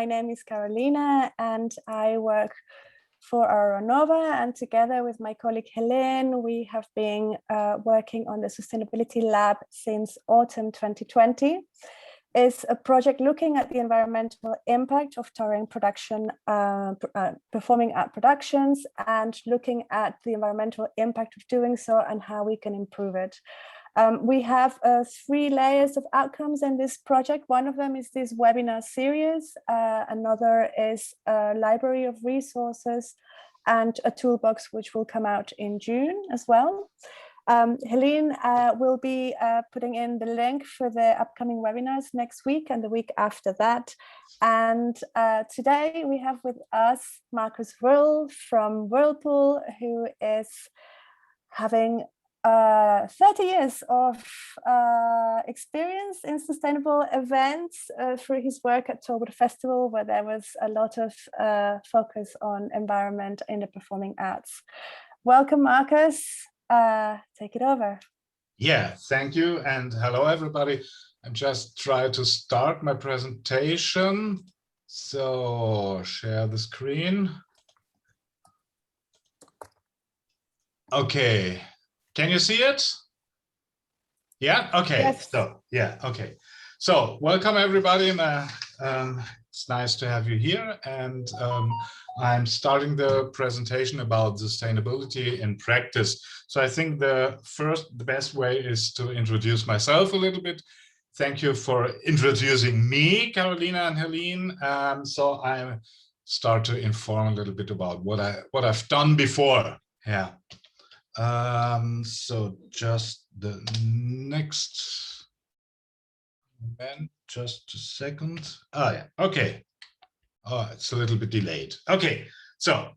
My name is Carolina and I work for Aeronova, and together with my colleague Helene, we have been working on the Sustainability Lab since autumn 2020. It's a project looking at the environmental impact of touring production, performing art productions, and looking at the environmental impact of doing so and how we can improve it. We have 3 layers of outcomes in this project. One of them is this webinar series. Another is a library of resources and a toolbox which will come out in June as well. Helene will be putting in the link for the upcoming webinars next week and the week after that. And today we have with us Markus Woerl from Woerlpool, who is having 30 years of experience in sustainable events through his work at Tollwood Festival, where there was a lot of focus on environment in the performing arts. Welcome, Markus. Take it over. Yeah, thank you. And hello, everybody. I'm just trying to start my presentation. So share the screen. Okay. Can you see it? Yeah, okay. Yes. So, yeah, okay. So welcome everybody. It's nice to have you here. And I'm starting the presentation about sustainability in practice. So I think the best way is to introduce myself a little bit. Thank you for introducing me, Carolina and Helene. So I start to inform a little bit about what I've done before. Yeah. So just the next event, just a second. Oh yeah, okay. Oh, it's a little bit delayed. Okay, so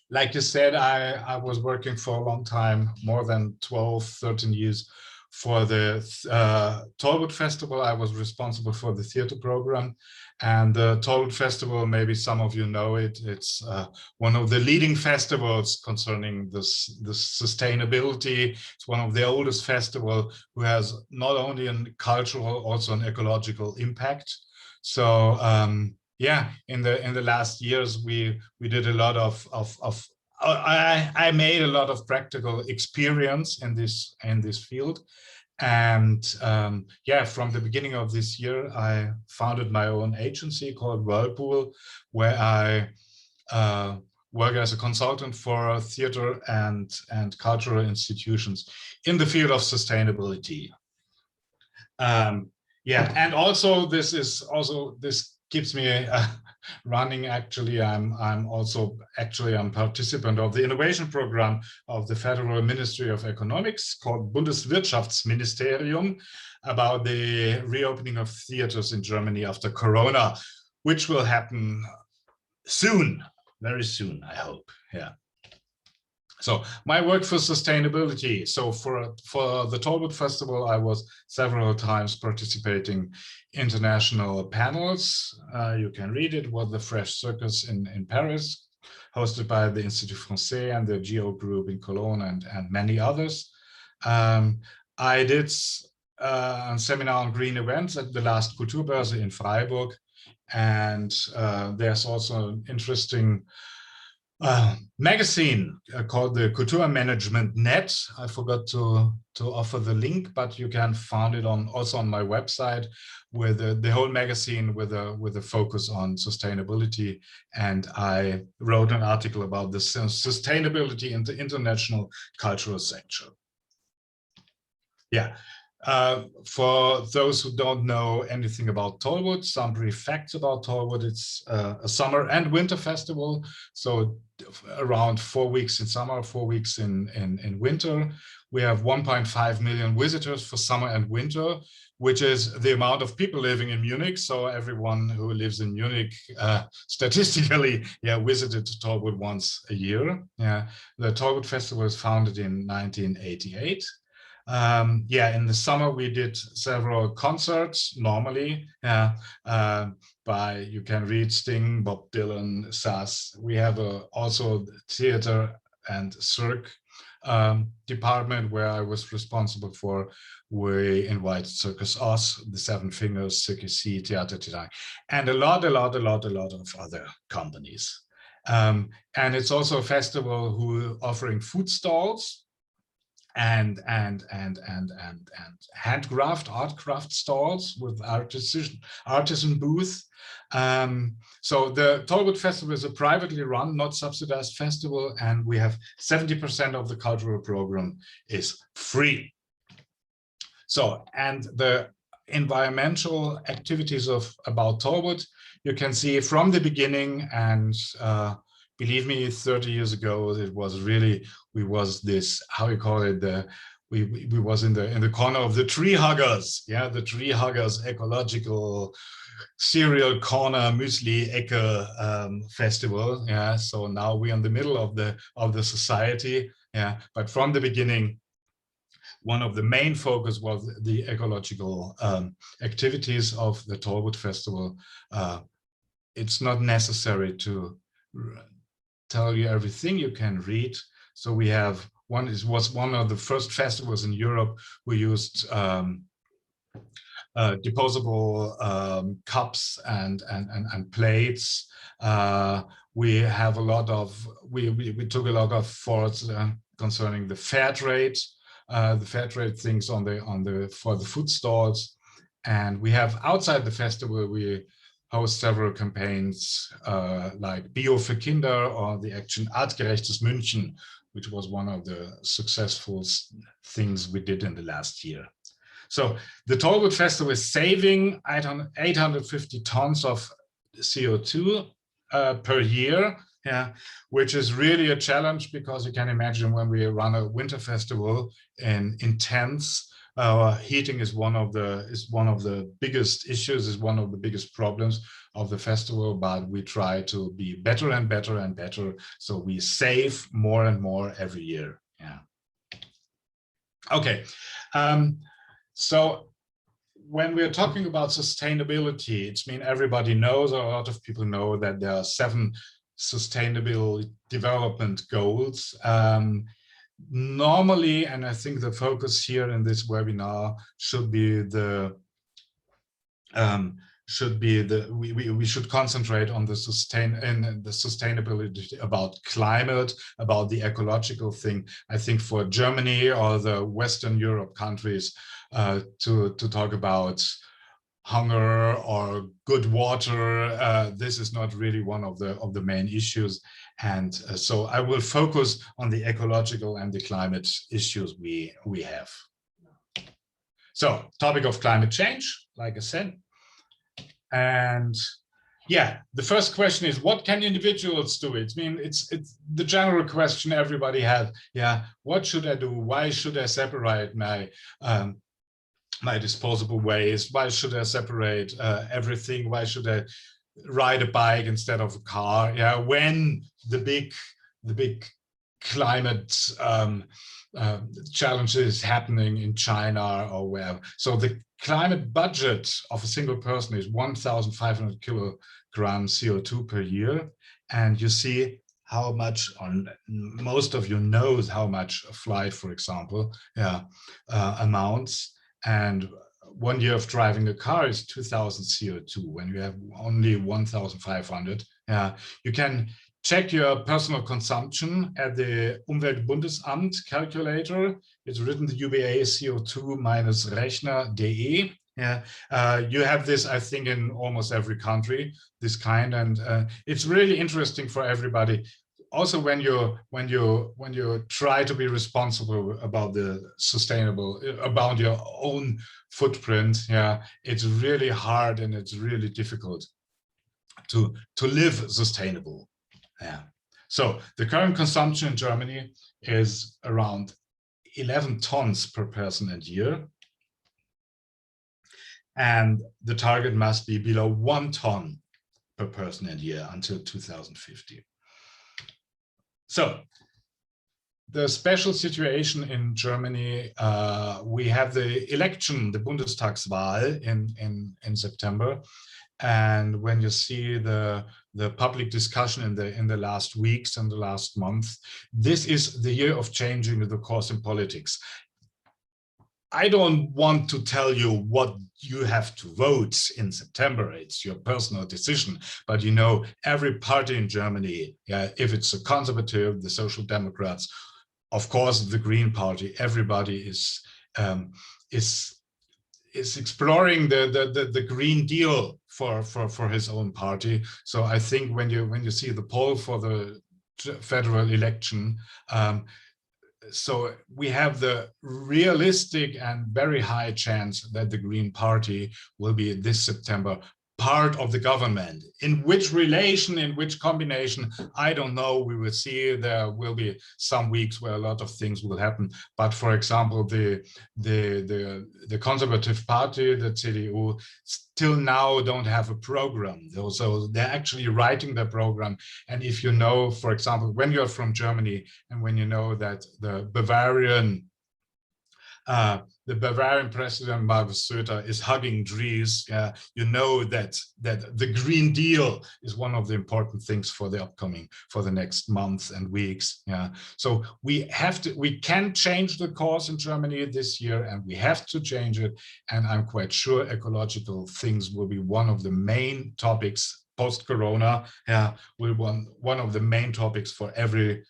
like you said, I was working for a long time, more than 12, 13 years for the Tollwood Festival. I was responsible for the theater program, and the Tollwood Festival, maybe some of you know it, it's one of the leading festivals concerning this sustainability. It's one of the oldest festivals who has not only a cultural, also an ecological impact. So yeah, in the last years, we did a lot of I made a lot of practical experience in this field. And yeah, from the beginning of this year, I founded my own agency called Woerlpool, where I work as a consultant for theater and cultural institutions in the field of sustainability. Yeah, and also this keeps me running. Actually, I'm a participant of the innovation program of the Federal Ministry of Economics called Bundeswirtschaftsministerium, about the reopening of theaters in Germany after Corona, which will happen soon, very soon, I hope. Yeah. So my work for sustainability. So for the Tollwood Festival, I was several times participating international panels. You can read it. Was the Fresh Circus in Paris, hosted by the Institut Français and the Geo Group in Cologne and many others. I did a seminar on green events at the last Kulturbörse in Freiburg. And there's also an interesting magazine called the Kulturmanagement Net. I forgot to offer the link, but you can find it also on my website, with the whole magazine with a focus on sustainability. And I wrote an article about the sustainability in the international cultural sector. Yeah. For those who don't know anything about Tollwood, some brief facts about Tollwood. It's a summer and winter festival, so around 4 weeks in summer, 4 weeks in winter. We have 1.5 million visitors for summer and winter, which is the amount of people living in Munich. So everyone who lives in Munich statistically, yeah, visited Tollwood once a year. Yeah, the Tollwood Festival was founded in 1988. Yeah, in the summer we did several concerts normally by, you can read, Sting, Bob Dylan, Sass. We have also theater and Circus department where I was responsible for, we invited Circus Oz, the Seven Fingers, Circus, Theater Design, and a lot of other companies. And it's also a festival who offering food stalls and handcraft, art craft stalls with artisan booth. So the Tollwood Festival is a privately run, not subsidized festival, and we have 70% of the cultural program is free. So, and the environmental activities about Tollwood, you can see from the beginning, and believe me, 30 years ago, it was really, we was this, how you call it, we was in the corner of the tree huggers, yeah, the tree huggers, ecological cereal corner muesli Ecke festival, yeah. So now we're in the middle of the society, yeah. But from the beginning, one of the main focus was the ecological activities of the Tollwood Festival. It's not necessary to tell you everything, you can read. So we have was one of the first festivals in Europe who used disposable cups and plates. We have a lot of, we took a lot of efforts concerning the fair trade things for the food stalls. And we have outside the festival, we host several campaigns like Bio für Kinder or the action Artgerechtes München, which was one of the successful things we did in the last year. So the Tollwood Festival is saving 850 tons of CO2 per year, yeah, which is really a challenge, because you can imagine when we run a winter festival in tents, heating is one of the biggest issues, is one of the biggest problems of the festival, but we try to be better and better and better, so we save more and more every year. Yeah. Okay. So when we're talking about sustainability, it's mean everybody knows, or a lot of people know, that there are 7 sustainable development goals. Normally, and I think the focus here in this webinar should be we should concentrate on the sustainability about climate, about the ecological thing. I think for Germany or the Western Europe countries, to talk about hunger or good water, this is not really one of the main issues. And so I will focus on the ecological and the climate issues we have. So topic of climate change, like I said. And yeah, the first question is, what can individuals do? I mean, it's the general question everybody has. Yeah, what should I do? Why should I separate my my disposable waste? Why should I separate everything? Why should I ride a bike instead of a car? Yeah, when the big climate challenges happening in China or wherever. So the climate budget of a single person is 1,500 kilograms CO2 per year. And you see how much, most of you knows how much a flight, for example, amounts. And 1 year of driving a car is 2,000 CO2. When you have only 1,500, you can check your personal consumption at the Umweltbundesamt calculator. It's written the UBA CO2-rechner.de. Yeah, you have this, I think, in almost every country, this kind, and it's really interesting for everybody. Also, when you try to be responsible about the sustainable, about your own footprint, yeah, it's really hard and it's really difficult to live sustainable. Yeah. So the current consumption in Germany is around 11 tons per person and year. And the target must be below 1 ton per person and year until 2050. So the special situation in Germany, we have the election, the Bundestagswahl in September. And when you see the public discussion in the last weeks and the last month, this is the year of changing the course in politics. I don't want to tell you what you have to vote in September. It's your personal decision. But you know, every party in Germany, if it's a conservative, the Social Democrats, of course, the Green Party, everybody is exploring the Green Deal for his own party. So I think when you see the poll for the federal election, so we have the realistic and very high chance that the Green Party will be this September part of the government. In which relation, in which combination, I don't know. We will see. There will be some weeks where a lot of things will happen. But for example, the Conservative Party, the CDU, still now don't have a program. So they're actually writing their program. And if you know, for example, when you're from Germany and when you know that the Bavarian president Markus Woerl is hugging trees. You know that the Green Deal is one of the important things for the next months and weeks. So we can change the course in Germany this year, and we have to change it. And I'm quite sure ecological things will be one of the main topics post-corona. Will one of the main topics for every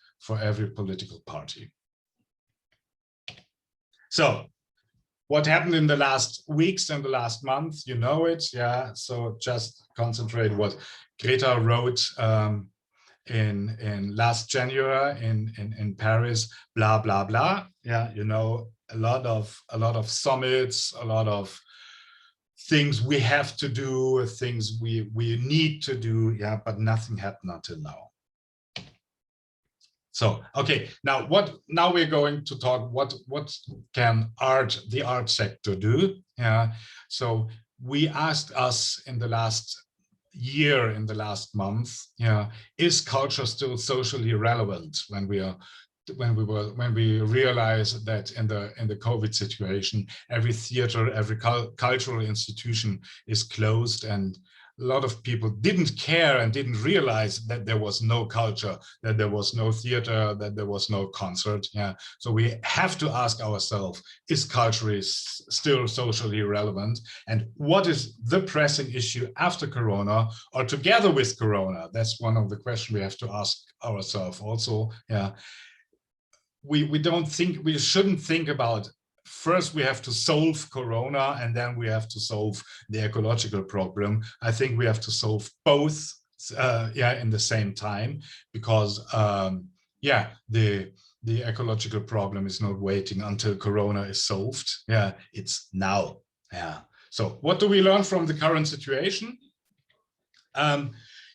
political party. So what happened in the last weeks and the last month, you know it, so just concentrate what Greta wrote in last January in Paris, blah, blah, blah. You know, a lot of summits, a lot of things we have to do, things we need to do, but nothing happened until now. So, okay, now we're going to talk what can the art sector do? So we asked us in the last year, in the last month, is culture still socially relevant when we realize that in the COVID situation, every theater, every cultural institution is closed, and a lot of people didn't care and didn't realize that there was no culture, that there was no theater, that there was no concert. So we have to ask ourselves, is culture still socially relevant? And what is the pressing issue after Corona or together with Corona? That's one of the questions we have to ask ourselves also. We shouldn't think about first we have to solve Corona and then we have to solve the ecological problem. I think we have to solve both in the same time, because the ecological problem is not waiting until Corona is solved. It's now. So what do we learn from the current situation?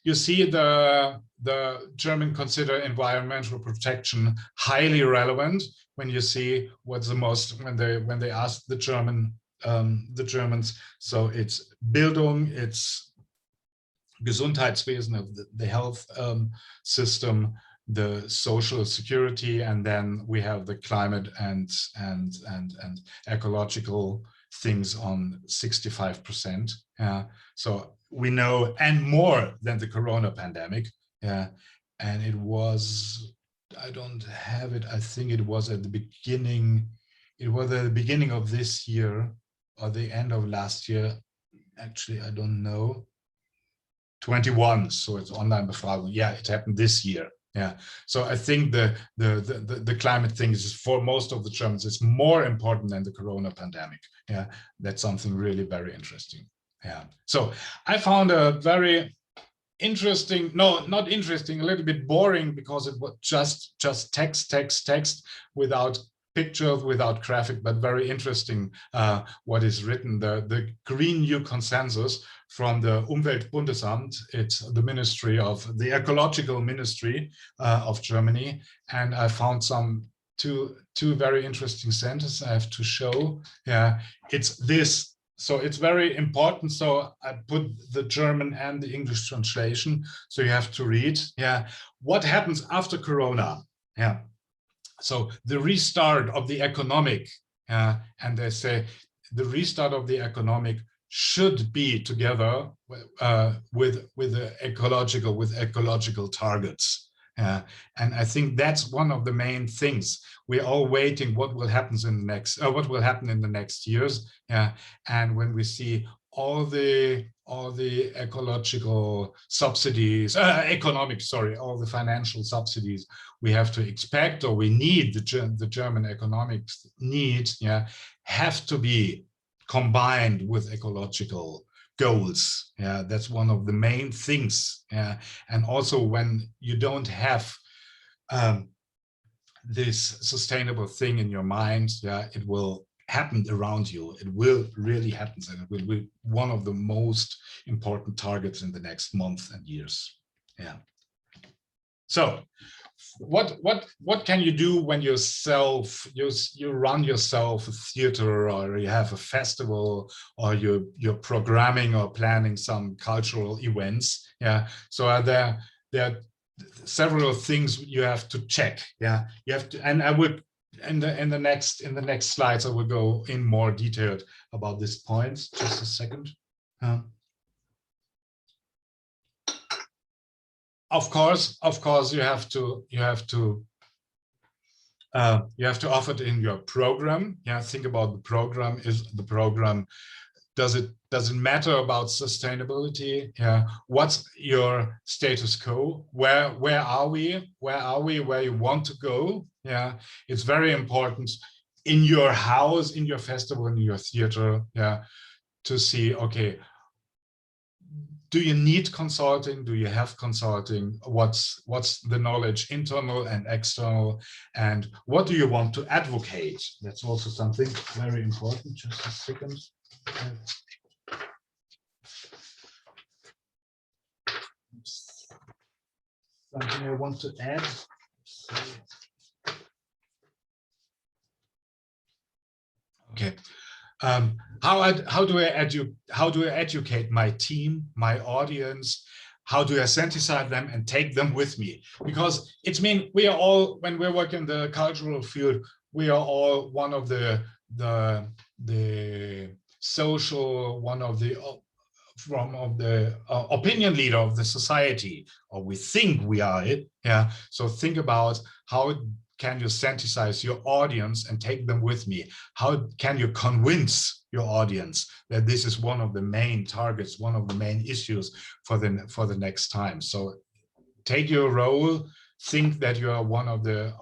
You see the German consider environmental protection highly relevant. When you see what's the most, when they ask the Germans, so it's Bildung, it's Gesundheitswesen, the health system, the social security, and then we have the climate and ecological things on 65%. So we know, and more than the Corona pandemic. And it was, I don't have it, I think it was at the beginning, of this year or the end of last year. Actually, I don't know. 21, so it's online befragung. It happened this year. So I think the climate thing is, for most of the Germans, is more important than the Corona pandemic. That's something really very interesting. So I found a very interesting, no, not interesting, a little bit boring, because it was just text without pictures, without graphic, but very interesting what is written. The Green New Consensus from the Umweltbundesamt, it's the ministry of the Ecological Ministry of Germany. And I found two very interesting sentences I have to show. It's this. So it's very important. So I put the German and the English translation. So you have to read. What happens after Corona? So the restart of the economic, and they say the restart of the economic should be together with ecological targets. And I think that's one of the main things. We're all waiting what will happen in the next years. And when we see all the ecological subsidies, all the financial subsidies we have to expect, or we need, the German economic needs, have to be combined with ecological goals. That's one of the main things. And also when you don't have this sustainable thing in your mind, it will happen around you. It will really happen, and it will be one of the most important targets in the next month and years. So what can you do when you run yourself a theater, or you have a festival, or you're programming or planning some cultural events? So are there are several things you have to check. You have to, and I would in the next slides I will go in more detailed about these points. Just a second. Of course, you have to offer it in your program. Think about the program. Is the program, does it matter about sustainability? What's your status quo? Where are we? Where you want to go? It's very important in your house, in your festival, in your theater, to see, okay, do you need consulting? Do you have consulting? What's the knowledge, internal and external? And what do you want to advocate? That's also something very important. Just a second. Something I want to add. Okay. How do I educate my team, my audience? How do I sensitize them and take them with me? Because it's we are all, when we work in the cultural field, we are all one of the social, one of the opinion leader of the society, or we think we are it. So think about how can you sensitize your audience and take them with me? How can you convince your audience that this is one of the main targets, one of the main issues for the next time? So take your role, think that you are one of the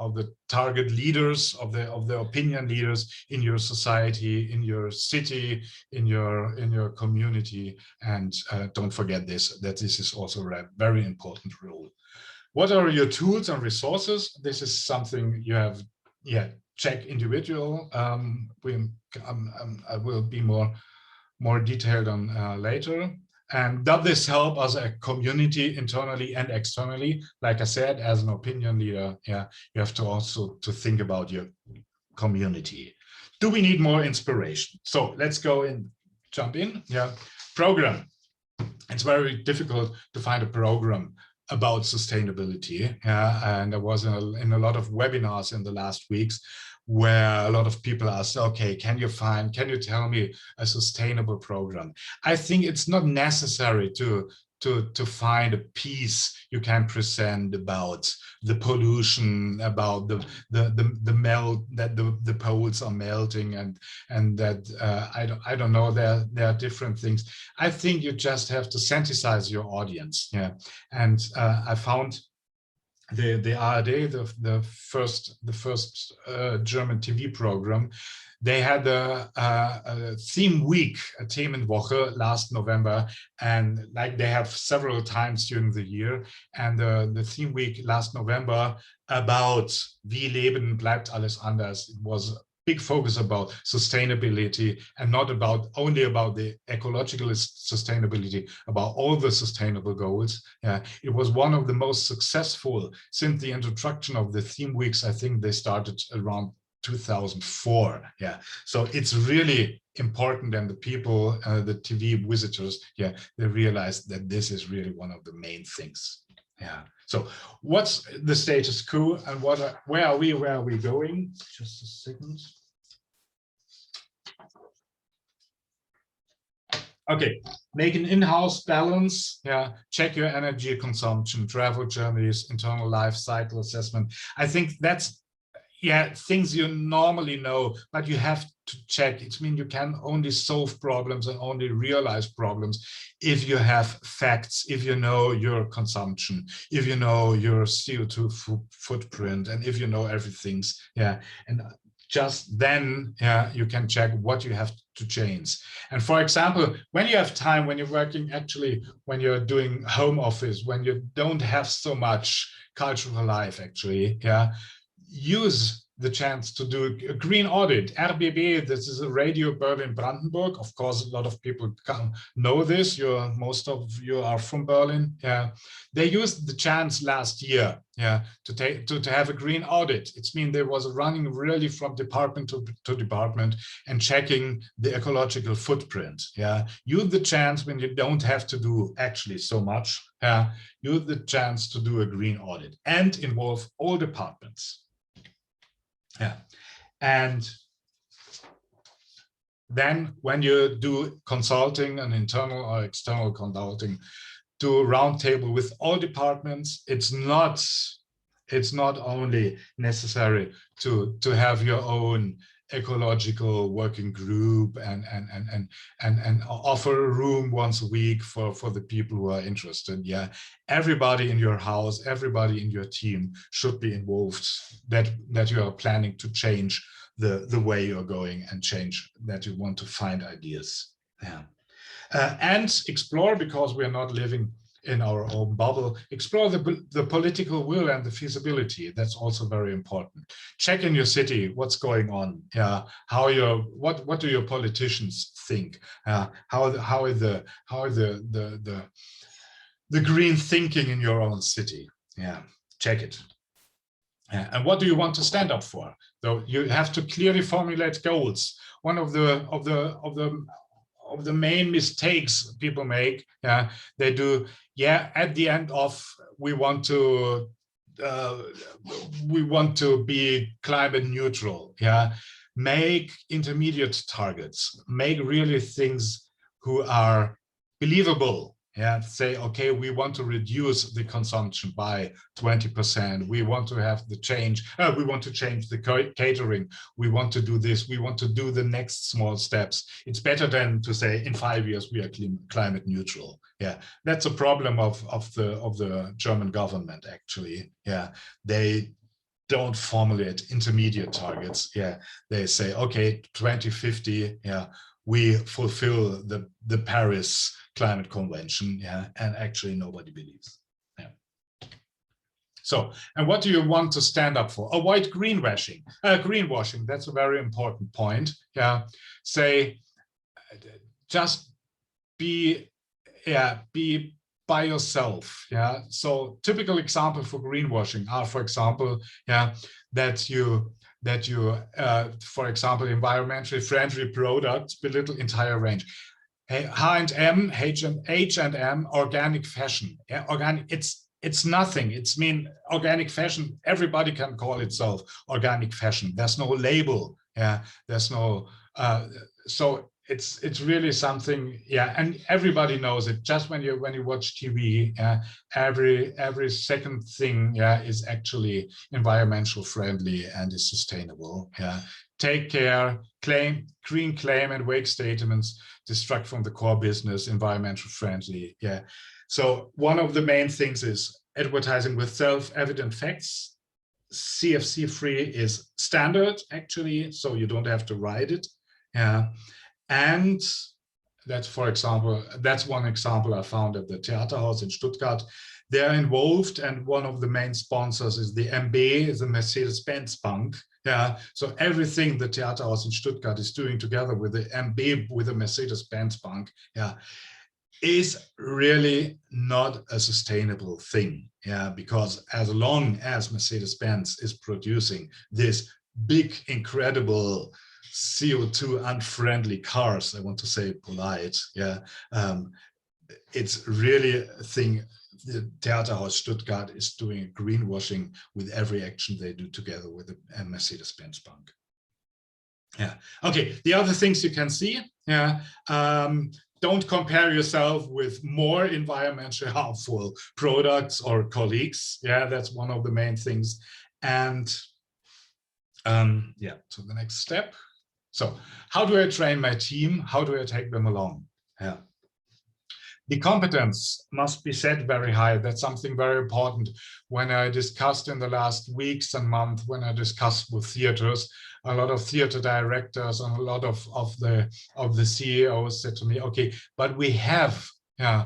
target leaders, of the opinion leaders in your society, in your city, in your community, and don't forget that this is also a very important role. What are your tools and resources? This is something you have, check individual. I will be more detailed on later. And does this help as a community internally and externally? Like I said, as an opinion leader, you have to also think about your community. Do we need more inspiration? So let's go and jump in. Program. It's very difficult to find a program about sustainability. And I was in a lot of webinars in the last weeks where a lot of people asked, okay, can you tell me a sustainable program? I think it's not necessary to find a piece you can present about the pollution, about the melt, that the poles are melting, and that I don't know, there are different things. I think you just have to sensitize your audience. And I found the ARD, the first German TV program, they had a theme week, a Themenwoche last November, and like they have several times during the year. And the theme week last November about Wie leben bleibt alles anders. It was big focus about sustainability, and not only about the ecological sustainability, about all the sustainable goals. It was one of the most successful since the introduction of the theme weeks. I think they started around 2004. So it's really important, and the people, the TV visitors, they realized that this is really one of the main things. So what's the status quo, and where are we going? Just a second. Okay, make an in-house balance. Yeah, check your energy consumption, travel journeys, internal life cycle assessment. I think that's, yeah, things you normally know, but you have to check. It means you can only solve problems and only realize problems if you have facts, if you know your consumption, if you know your CO2 footprint, and if you know everything's, yeah, and just then, yeah, you can check what you have to change. And for example, when you have time, when you're working, actually, when you're doing home office, when you don't have so much cultural life, actually, yeah, use the chance to do a green audit. RBB, this is a Radio Berlin-Brandenburg. Of course, a lot of people know this. Most of you are from Berlin. Yeah, they used the chance last year, yeah, to have a green audit. It's mean there was running really from department to department and checking the ecological footprint. Yeah, use the chance when you don't have to do actually so much. Yeah, use the chance to do a green audit and involve all departments. Yeah, and then when you do consulting, an internal or external consulting, do a roundtable with all departments. It's not only necessary to have your own ecological working group and offer a room once a week for the people who are interested. Yeah, everybody in your house, everybody in your team should be involved, that you are planning to change the way you're going and change, that you want to find ideas. Yeah, and explore, because we're not living in our own bubble, explore the political will and the feasibility. That's also very important. Check in your city what's going on. Yeah, what do your politicians think? How is the green thinking in your own city? Yeah, check it. Yeah. And what do you want to stand up for? So you have to clearly formulate goals. One of the main mistakes people make, yeah, they do, yeah, at the end of we want to be climate neutral. Yeah, make intermediate targets, make really things who are believable. Yeah, say, okay, we want to reduce the consumption by 20%. We want to have the change. We want to change the catering. We want to do this. We want to do the next small steps. It's better than to say in 5 years we are climate neutral. Yeah, that's a problem of the German government, actually. Yeah, they don't formulate intermediate targets. Yeah, they say, okay, 2050. Yeah, we fulfill the Paris Climate Convention. Yeah, and actually nobody believes. Yeah. So, and what do you want to stand up for? Avoid greenwashing. Greenwashing, that's a very important point. Yeah, say, just be by yourself. Yeah. So typical example for greenwashing are, for example, yeah, that you for example, environmentally friendly products belittle entire range. H&M, organic fashion. Yeah, organic. It's nothing. It's mean organic fashion. Everybody can call itself organic fashion. There's no label. Yeah. There's no. So it's really something. Yeah, and everybody knows it. Just when you watch TV, every second thing, yeah, is actually environmental friendly and is sustainable. Yeah. Take care, green claim and wake statements, distract from the core business, environmental friendly. Yeah. So one of the main things is advertising with self-evident facts. CFC free is standard, actually, so you don't have to write it. Yeah. And that's, for example, that's one example I found at the Theaterhaus in Stuttgart. They're involved, and one of the main sponsors is the MB, is the Mercedes-Benz Bank. Yeah, so everything the Theaterhaus in Stuttgart is doing together with the MB, with the Mercedes-Benz Bank, yeah, is really not a sustainable thing. Yeah, because as long as Mercedes-Benz is producing this big, incredible CO2 unfriendly cars, I want to say polite, yeah, it's really a thing. The Theaterhaus Stuttgart is doing greenwashing with every action they do together with the Mercedes-Benz Bank. Yeah. Okay. The other things you can see. Yeah. don't compare yourself with more environmentally harmful products or colleagues. Yeah, that's one of the main things. And yeah, so the next step. So how do I train my team? How do I take them along? Yeah. The competence must be set very high. That's something very important. When I discussed in the last weeks and months, when I discussed with theaters, a lot of theater directors and a lot of the CEOs said to me, okay, but we have a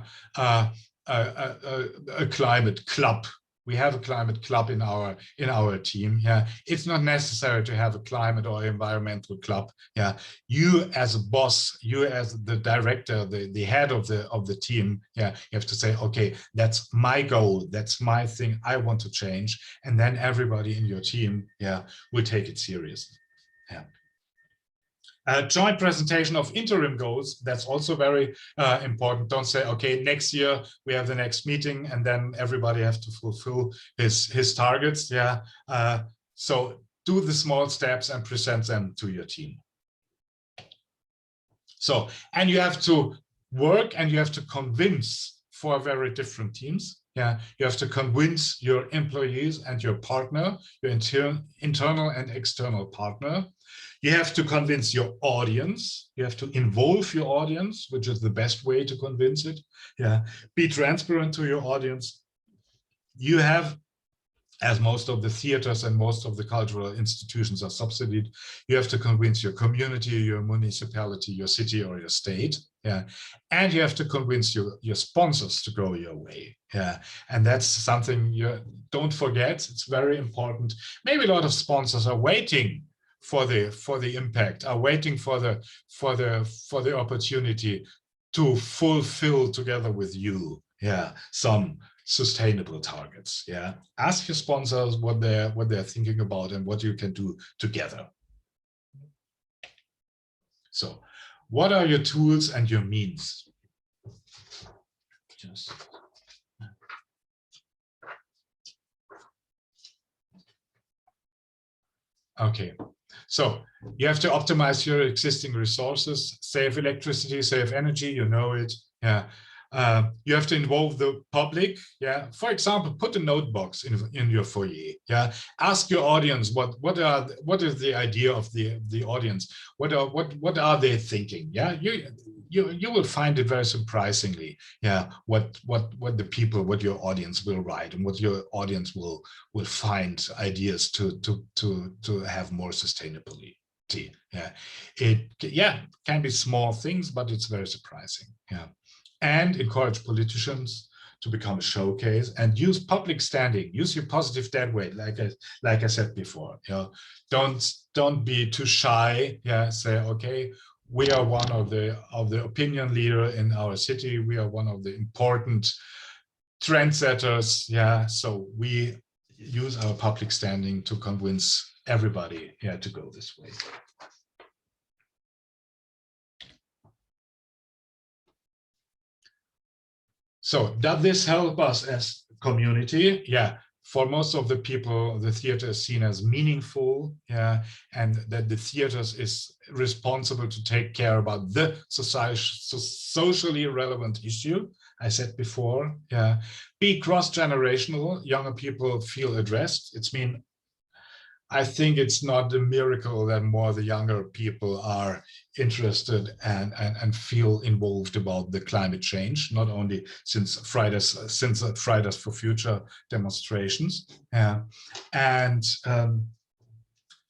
climate club. We have a climate club in our team. Yeah, it's not necessary to have a climate or environmental club. Yeah, you as a boss, you as the director, the head of the team. Yeah, you have to say, okay, that's my goal. That's my thing. I want to change, and then everybody in your team, yeah, will take it seriously. Yeah. Joint presentation of interim goals, that's also very important. Don't say, okay, next year we have the next meeting and then everybody has to fulfill his targets. Yeah. So do the small steps and present them to your team. So, and you have to work and you have to convince 4 very different teams. Yeah, you have to convince your employees and your partner, your internal and external partner. You have to convince your audience. You have to involve your audience, which is the best way to convince it. Yeah, be transparent to your audience. You have, as most of the theaters and most of the cultural institutions are subsidized, you have to convince your community, your municipality, your city or your state. Yeah, and you have to convince your sponsors to go your way. Yeah, and that's something you don't forget. It's very important. Maybe a lot of sponsors are waiting for the impact, are waiting for the opportunity to fulfill together with you, yeah, some sustainable targets. Yeah, ask your sponsors what they're thinking about and what you can do together. So, what are your tools and your means? Just okay. So you have to optimize your existing resources, save electricity, save energy, you know it. Yeah. You have to involve the public. Yeah. For example, put a note box in your foyer. Yeah. Ask your audience what is the idea of the audience? What are they thinking? Yeah. You will find it very surprisingly. Yeah. What your audience will write and what your audience will find ideas to have more sustainability. Yeah. It can be small things, but it's very surprising. Yeah. And encourage politicians to become a showcase and use public standing. Use your positive dead weight, like I said before. You know, don't be too shy. Yeah, say, okay, we are one of the opinion leader in our city. We are one of the important trendsetters. Yeah, so we use our public standing to convince everybody, yeah, to go this way. So does this help us as community? Yeah, for most of the people, the theater is seen as meaningful, yeah, and that the theater is responsible to take care about the socially relevant issue. I said before, yeah. Be cross-generational. Younger people feel addressed. I think it's not a miracle that more the younger people are interested and feel involved about the climate change, not only since Fridays for Future demonstrations. And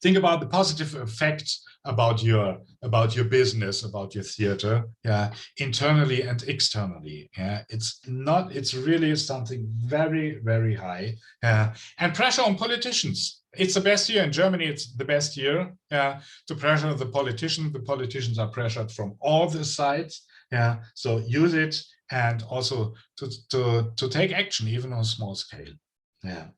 think about the positive effect about your business, about your theater, yeah, internally and externally. Yeah, it's really something very, very high. And pressure on politicians. It's the best year in Germany. It's the best year to pressure the politicians. The politicians are pressured from all the sides. Yeah, so use it and also to take action even on a small scale. Yeah,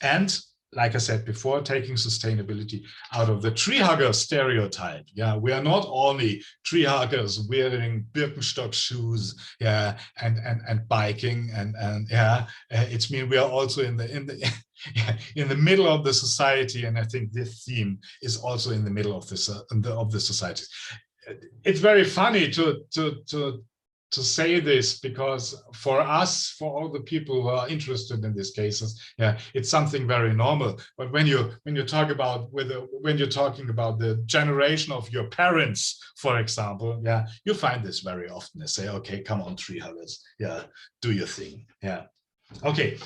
and like I said before, taking sustainability out of the tree hugger stereotype. Yeah, we are not only tree huggers wearing Birkenstock shoes, yeah, and biking and yeah. It's mean we are also in the middle of the society, and I think this theme is also in the middle of the society. It's very funny to to say this because for us, for all the people who are interested in these cases, yeah, it's something very normal. But when you talk about when you're talking about the generation of your parents, for example, yeah, you find this very often. They say, okay, come on, tree huggers, yeah, do your thing, yeah. Okay.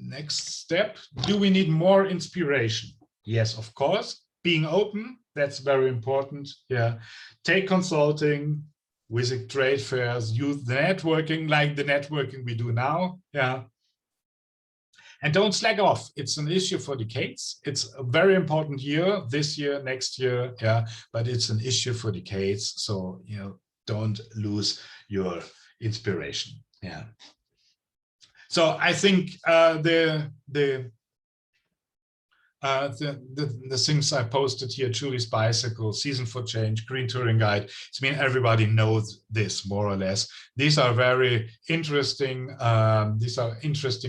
Next step, do we need more inspiration? Yes, of course. Being open, that's very important. Yeah. Take consulting, visit trade fairs, use the networking like the networking we do now. Yeah. And don't slack off. It's an issue for decades. It's a very important year, this year, next year. Yeah. But it's an issue for decades. So, you know, don't lose your inspiration. Yeah. So I think the things I posted here, Julie's Bicycle, Season for Change, Green Touring Guide, I mean, everybody knows this more or less. These are very interesting,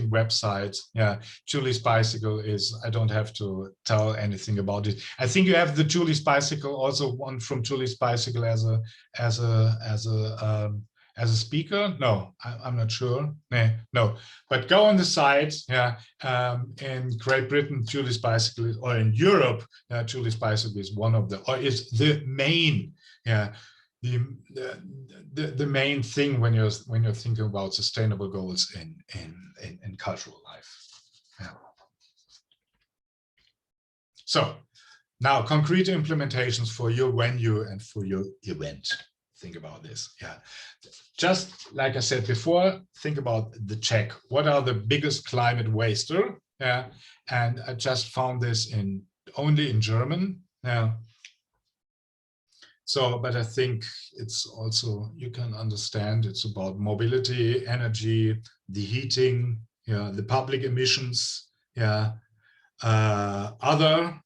websites. Yeah, Julie's Bicycle is, I don't have to tell anything about it. I think you have the Julie's Bicycle, also one from Julie's Bicycle as a speaker? No, I'm not sure. No, but go on the site. Yeah, in Great Britain, Julie's Bicycle, or in Europe, Julie's Bicycle is one of the, or is the main, yeah, the main thing when you're thinking about sustainable goals in cultural life. Yeah. So now concrete implementations for your venue and for your event. Think about this. Yeah, just like I said before, think about the check. What are the biggest climate waster? Yeah, and I just found this only in German. Yeah. So, but I think it's also, you can understand, it's about mobility, energy, the heating, yeah, the public emissions, yeah, other,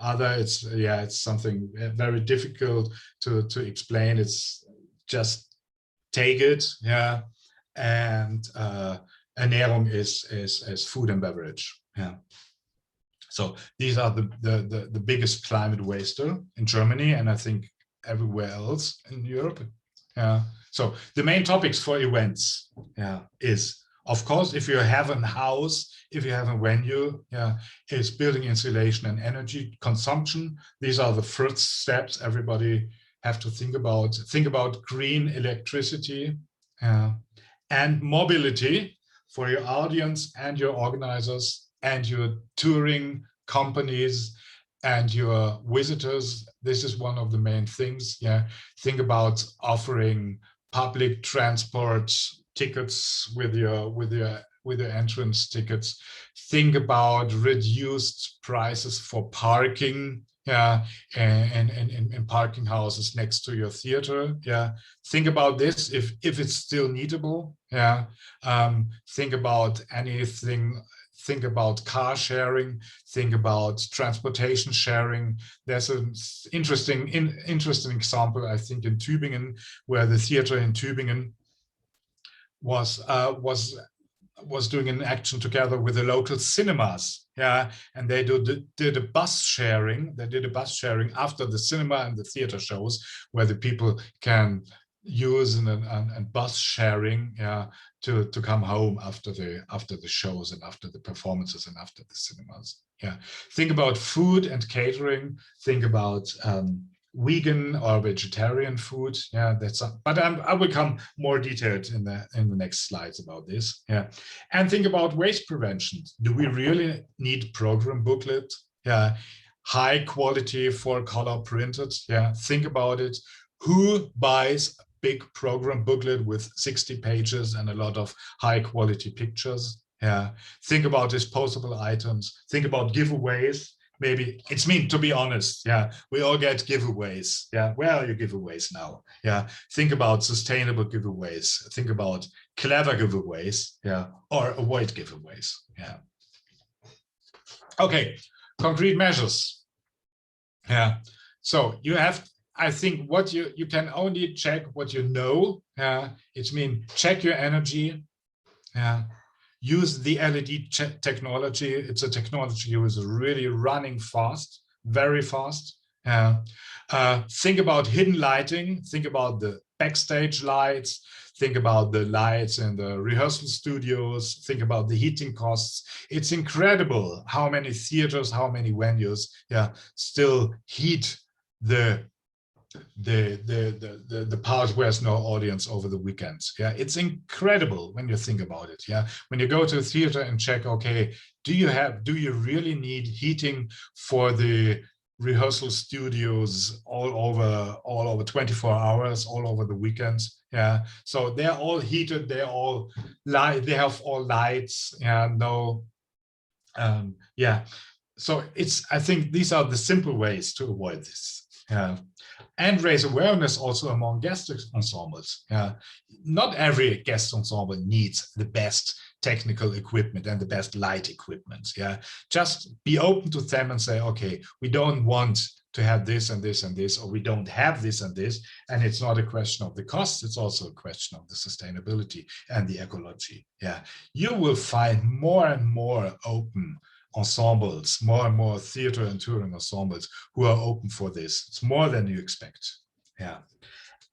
it's something very difficult to explain. It's just take it, yeah, and Ernährung is food and beverage, yeah. So these are the biggest climate waster in Germany, and I think everywhere else in Europe. Yeah. So the main topics for events, yeah, is, of course, if you have a house, if you have a venue, yeah, is building insulation and energy consumption. These are the first steps everybody have to think about. Think about green electricity, and mobility for your audience and your organizers and your touring companies and your visitors. This is one of the main things. Yeah, think about offering public transport tickets with your entrance tickets. Think about reduced prices for parking, yeah, and parking houses next to your theater. Yeah, think about this if it's still needable. Yeah, think about anything. Think about car sharing, think about transportation sharing. There's an interesting example, I think, in Tübingen, where the theater in Tübingen was doing an action together with the local cinemas. Yeah, and they did a bus sharing. They did a bus sharing after the cinema and the theater shows, where the people can use and bus sharing, yeah, to come home after the shows and after the performances and after the cinemas. Yeah, think about food and catering. Think about vegan or vegetarian food. Yeah, but I will come more detailed in the next slides about this. Yeah, and think about waste prevention. Do we really need program booklet? Yeah, high quality, 4-color printed. Yeah, think about it. Who buys big program booklet with 60 pages and a lot of high quality pictures? Yeah, think about disposable items. Think about giveaways. Maybe it's mean, to be honest. Yeah, we all get giveaways. Yeah, where are your giveaways now? Yeah, think about sustainable giveaways. Think about clever giveaways. Yeah, or avoid giveaways. Yeah. Okay, concrete measures. Yeah, so you have, I think, what you can only check what you know. It means check your energy. Use the LED technology. It's a technology that is really running fast, very fast. Think about hidden lighting. Think about the backstage lights, think about the lights in the rehearsal studios, think about the heating costs. It's incredible how many theaters, how many venues, yeah, still heat the part where there's no audience over the weekends. Yeah, it's incredible when you think about it. Yeah, when you go to a theater and check, okay, do you really need heating for the rehearsal studios all over 24 hours, all over the weekends? Yeah, so they're all heated, they're all light, they have all lights. Yeah, no, yeah. So I think these are the simple ways to avoid this. Yeah. And raise awareness also among guest ensembles. Not every guest ensemble needs the best technical equipment and the best light equipment. Just be open to them and say, okay, we don't want to have this and this and this, or we don't have this and this. And it's not a question of the cost, it's also a question of the sustainability and the ecology. You will find more and more open ensembles, more and more theater and touring ensembles who are open for this. It's more than you expect.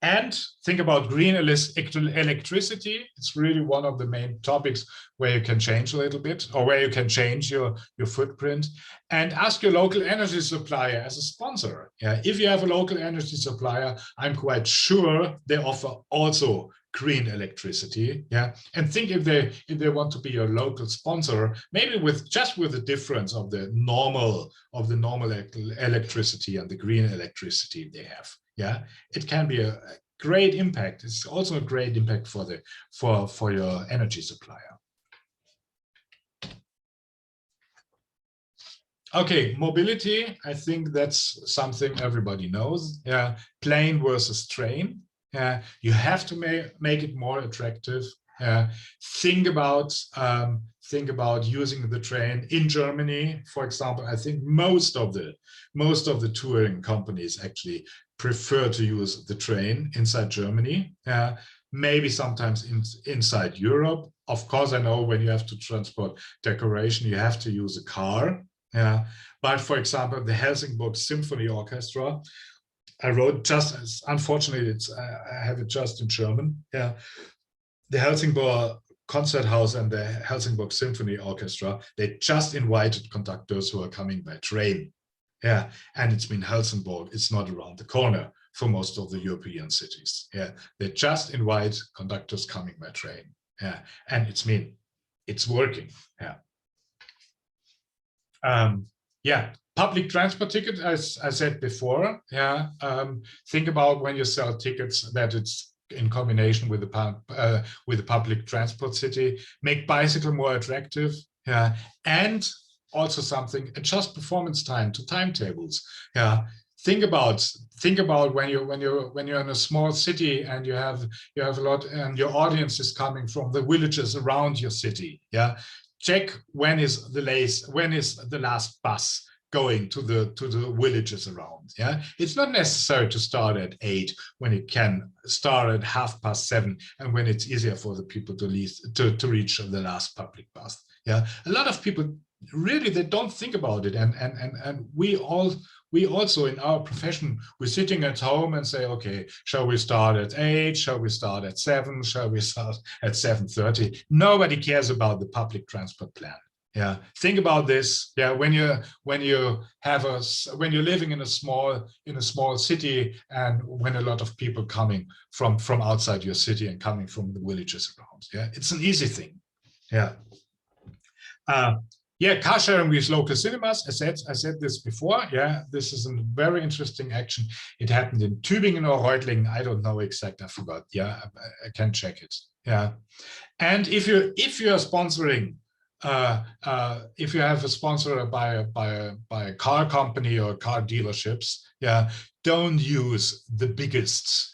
And think about green electricity. It's really one of the main topics where you can change a little bit, or where you can change your footprint. And ask your local energy supplier as a sponsor. If you have a local energy supplier, I'm quite sure they offer also green electricity. And think if they want to be your local sponsor, maybe with the difference of the normal electricity and the green electricity they have. It can be a great impact. It's also a great impact for your energy supplier. Okay, mobility, I think that's something everybody knows. Plane versus train. You have to make it more attractive. Think about using the train in Germany, for example. I think most of the touring companies actually prefer to use the train inside Germany. Maybe sometimes inside Europe. Of course, I know when you have to transport decoration, you have to use a car. But for example, the Helsingborg Symphony Orchestra, I wrote unfortunately, I have it just in German. The Helsingborg Concert House and the Helsingborg Symphony Orchestra, they just invited conductors who are coming by train. And it's been Helsingborg, it's not around the corner for most of the European cities. They just invite conductors coming by train. And it's working. Public transport ticket, as I said before. Think about when you sell tickets that it's in combination with the public transport city. Make bicycle more attractive. And also something, adjust performance time to timetables. Think about when you're in a small city and you have a lot, and your audience is coming from the villages around your city. Check when is the last bus going to the villages around. It's not necessary to start at 8 when it can start at 7:30, and when it's easier for the people to reach the last public bus. A lot of people really, they don't think about it, and we also in our profession, we're sitting at home and say, okay, shall we start at 8? Shall we start at 7? Shall we start at 7:30? Nobody cares about the public transport plan. Think about this. When you're living in a small city, and when a lot of people coming from outside your city and coming from the villages around. It's an easy thing. Car sharing with local cinemas. I said this before. This is a very interesting action. It happened in Tübingen or Reutlingen. I don't know exactly. I forgot. I can check it. And if you are sponsoring, if you have a sponsor by a car company or car dealerships, don't use the biggest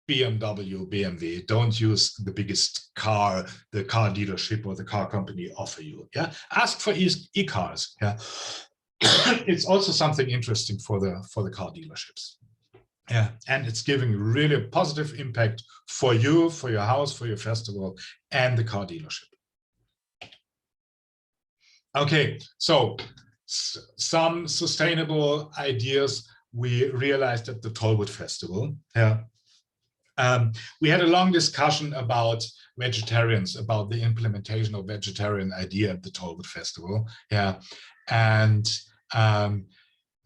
BMW, BMW. Don't use the biggest car the car dealership or the car company offer you. Ask for e-cars. It's also something interesting for the car dealerships. And it's giving really a positive impact for you, for your house, for your festival, and the car dealership. Okay, so some sustainable ideas we realized at the Tollwood Festival. We had a long discussion about vegetarians, about the implementation of vegetarian idea at the Tollwood Festival. Yeah, and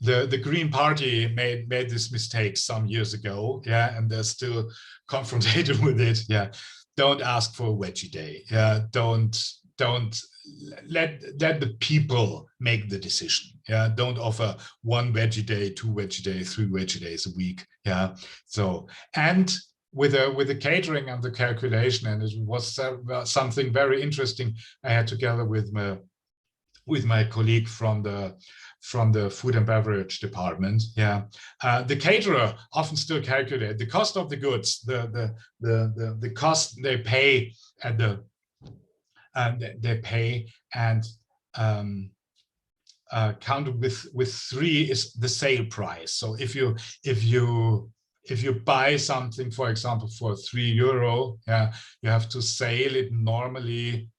the Green Party made this mistake some years ago. Yeah, and they're still confronted with it. Yeah, don't ask for a veggie day. Yeah, don't let the people make the decision. Yeah, don't offer one veggie day, two veggie days, three veggie days a week. Yeah, so and with the catering and the calculation, and it was something very interesting I had together with my colleague from the food and beverage department. Yeah, the caterer often still calculate the cost of the goods, the cost they pay at the they pay, and counted with 3 is the sale price. So if you buy something, for example, for €3, yeah, you have to sell it normally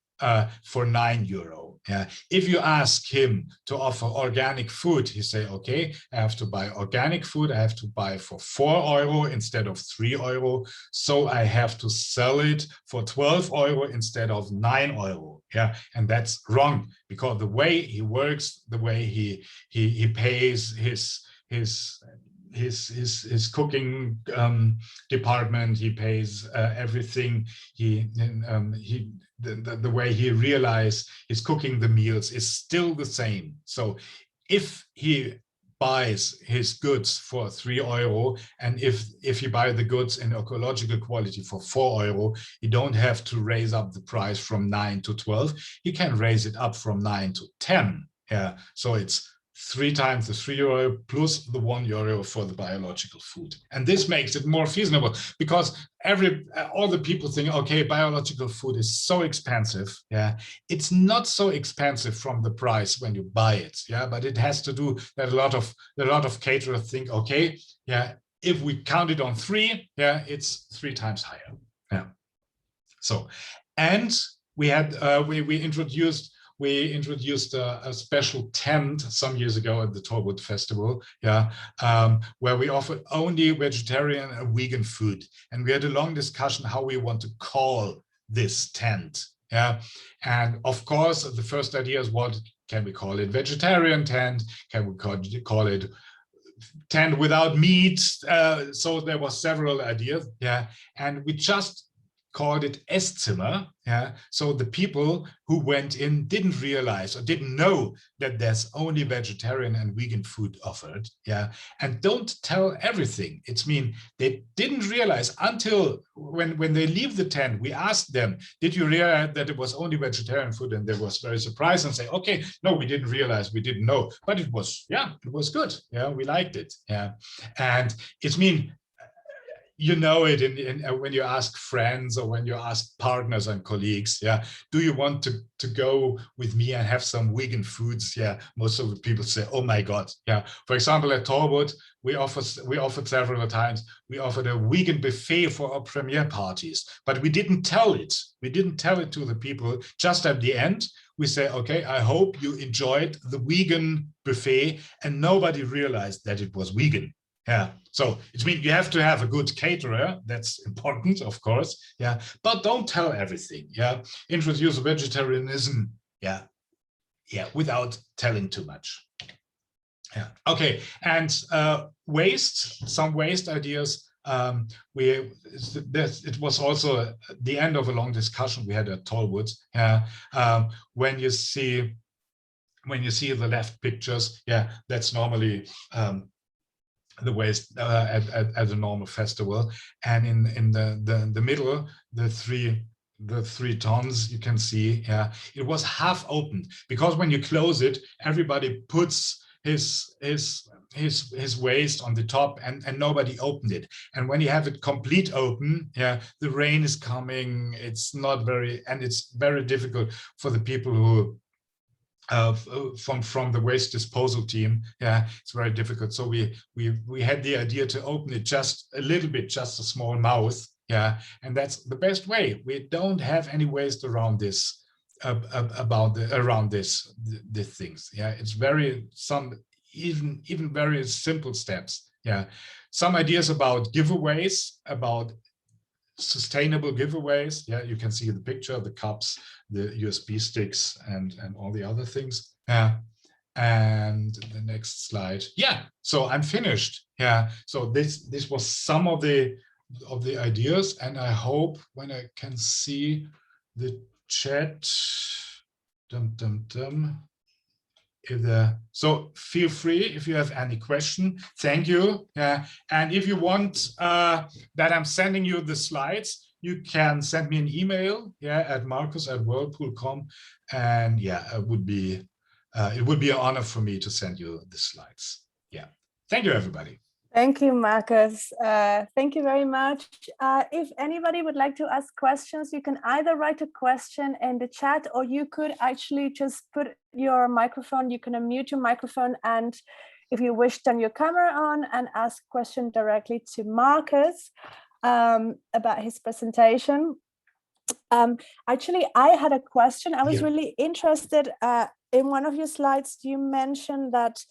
for €9. Yeah. If you ask him to offer organic food, he say, okay, I have to buy organic food. I have to buy for €4 instead of €3. So I have to sell it for €12 instead of €9. Yeah, and that's wrong, because the way he works, the way he pays his cooking department, he pays everything. The way he realizes he's cooking the meals is still the same. So if he buys his goods for €3, and if you buy the goods in ecological quality for €4, you don't have to raise up the price from 9 to 12. You can raise it up from 9 to 10. Yeah, so it's 3 times the €3 plus the €1 for the biological food. And this makes it more feasible, because all the people think, okay, biological food is so expensive. Yeah, it's not so expensive from the price when you buy it. Yeah, but it has to do that a lot of caterers think, okay, yeah, if we count it on 3, yeah, it's 3 times higher. Yeah. So, and we had we introduced a special tent some years ago at the Tollwood Festival, yeah, where we offered only vegetarian and vegan food. And we had a long discussion how we want to call this tent. Yeah, and of course, the first idea is, what can we call it? Vegetarian tent? Can we call it tent without meat? So there were several ideas. Yeah, and we just called it Esszimmer. Yeah, so the people who went in didn't realize or didn't know that there's only vegetarian and vegan food offered. Yeah, and don't tell everything. It's mean they didn't realize until when they leave the tent. We asked them, did you realize that it was only vegetarian food? And they was very surprised and say, okay, no, we didn't realize, we didn't know, but it was, yeah, it was good. Yeah, we liked it. Yeah, and it's mean, you know it when you ask friends or when you ask partners and colleagues, yeah, do you want to go with me and have some vegan foods? Yeah, most of the people say, oh my God. Yeah, for example, at Tollwood, we offered several times, we offered a vegan buffet for our premiere parties, but we didn't tell it. We didn't tell it to the people. Just at the end, we say, okay, I hope you enjoyed the vegan buffet, and nobody realized that it was vegan. Yeah, so it means you have to have a good caterer. That's important, of course. Yeah, but don't tell everything. Yeah, introduce vegetarianism. Yeah, yeah, without telling too much. Yeah, okay, and some waste ideas. It was also the end of a long discussion we had at Tollwood. Yeah, when you see the left pictures, yeah, that's normally the waste at a normal festival, and in the middle, the three tons you can see, yeah, it was half opened, because when you close it, everybody puts his waste on the top, and nobody opened it. And when you have it complete open, yeah, the rain is coming. It's very difficult for the people who from the waste disposal team. Yeah, it's very difficult. So we had the idea to open it just a little bit, just a small mouth. Yeah, and that's the best way. We don't have any waste around this, around this things. Yeah, it's even very simple steps. Yeah, some ideas about giveaways, about sustainable giveaways. Yeah, you can see the picture, the cups, the USB sticks, and all the other things. Yeah. And the next slide. Yeah, so I'm finished. Yeah, so this was some of the ideas, and I hope when I can see the chat. So feel free if you have any question. Thank you. Yeah, and if you want that I'm sending you the slides, you can send me an email. Yeah, at markus@woerlpool.com, and yeah, it would be an honor for me to send you the slides. Yeah, thank you, everybody. Thank you, Markus. Thank you very much. If anybody would like to ask questions, you can either write a question in the chat, or you could actually just put your microphone, you can unmute your microphone, and if you wish, turn your camera on and ask a question directly to Markus about his presentation. Actually, I had a question. I was really interested in one of your slides. You mentioned that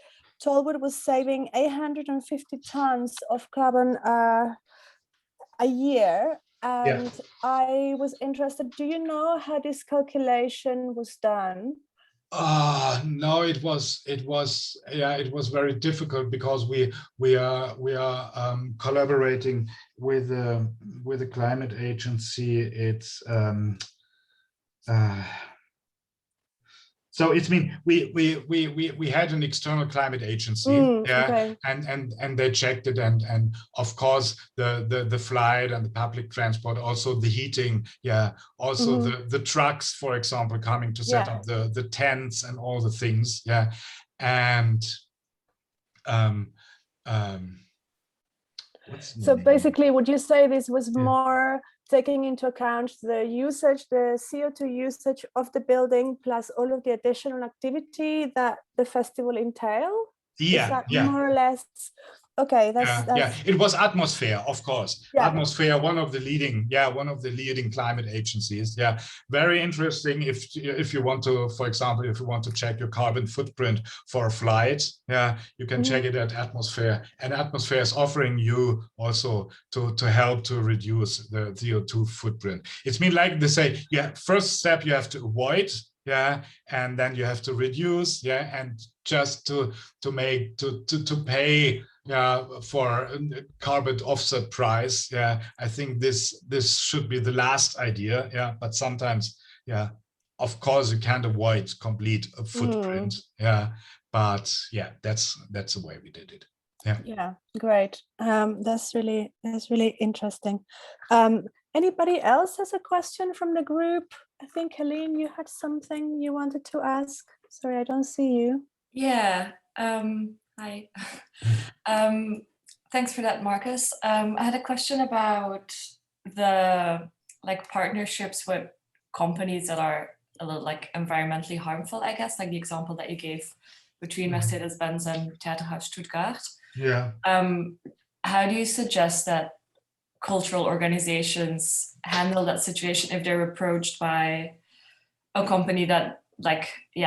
Tollwood was saving 850 tons of carbon a year, and I was interested, do you know how this calculation was done? No, it was very difficult because we are collaborating with the climate agency. It's so it's we had an external climate agency, okay. and they checked it, and of course the flight and the public transport, also the heating, also the trucks, for example, coming to set up the tents and all the things, and so basically, would you say this was more taking into account the usage, the CO2 usage of the building, plus all of the additional activity that the festival entail? Is that more or less? Okay, that's it was Atmosphere, of course. Atmosphere, one of the leading climate agencies. Yeah, very interesting. If you want to, for example, if you want to check your carbon footprint for a flight, you can check it at Atmosphere, and Atmosphere is offering you also to help to reduce the CO2 footprint. It's like they say, first step you have to avoid, and then you have to reduce, and just to pay for carbon offset price. I think this should be the last idea. But sometimes, of course, you can't avoid complete footprint. But that's the way we did it. Great. That's really interesting. Anybody else has a question from the group? I think Helene, you had something you wanted to ask. Sorry, I don't see you. Hi. Thanks for that, Markus. I had a question about the partnerships with companies that are a little environmentally harmful, I guess, like the example that you gave between Mercedes-Benz and Theaterhaus Stuttgart. How do you suggest that cultural organizations handle that situation if they're approached by a company that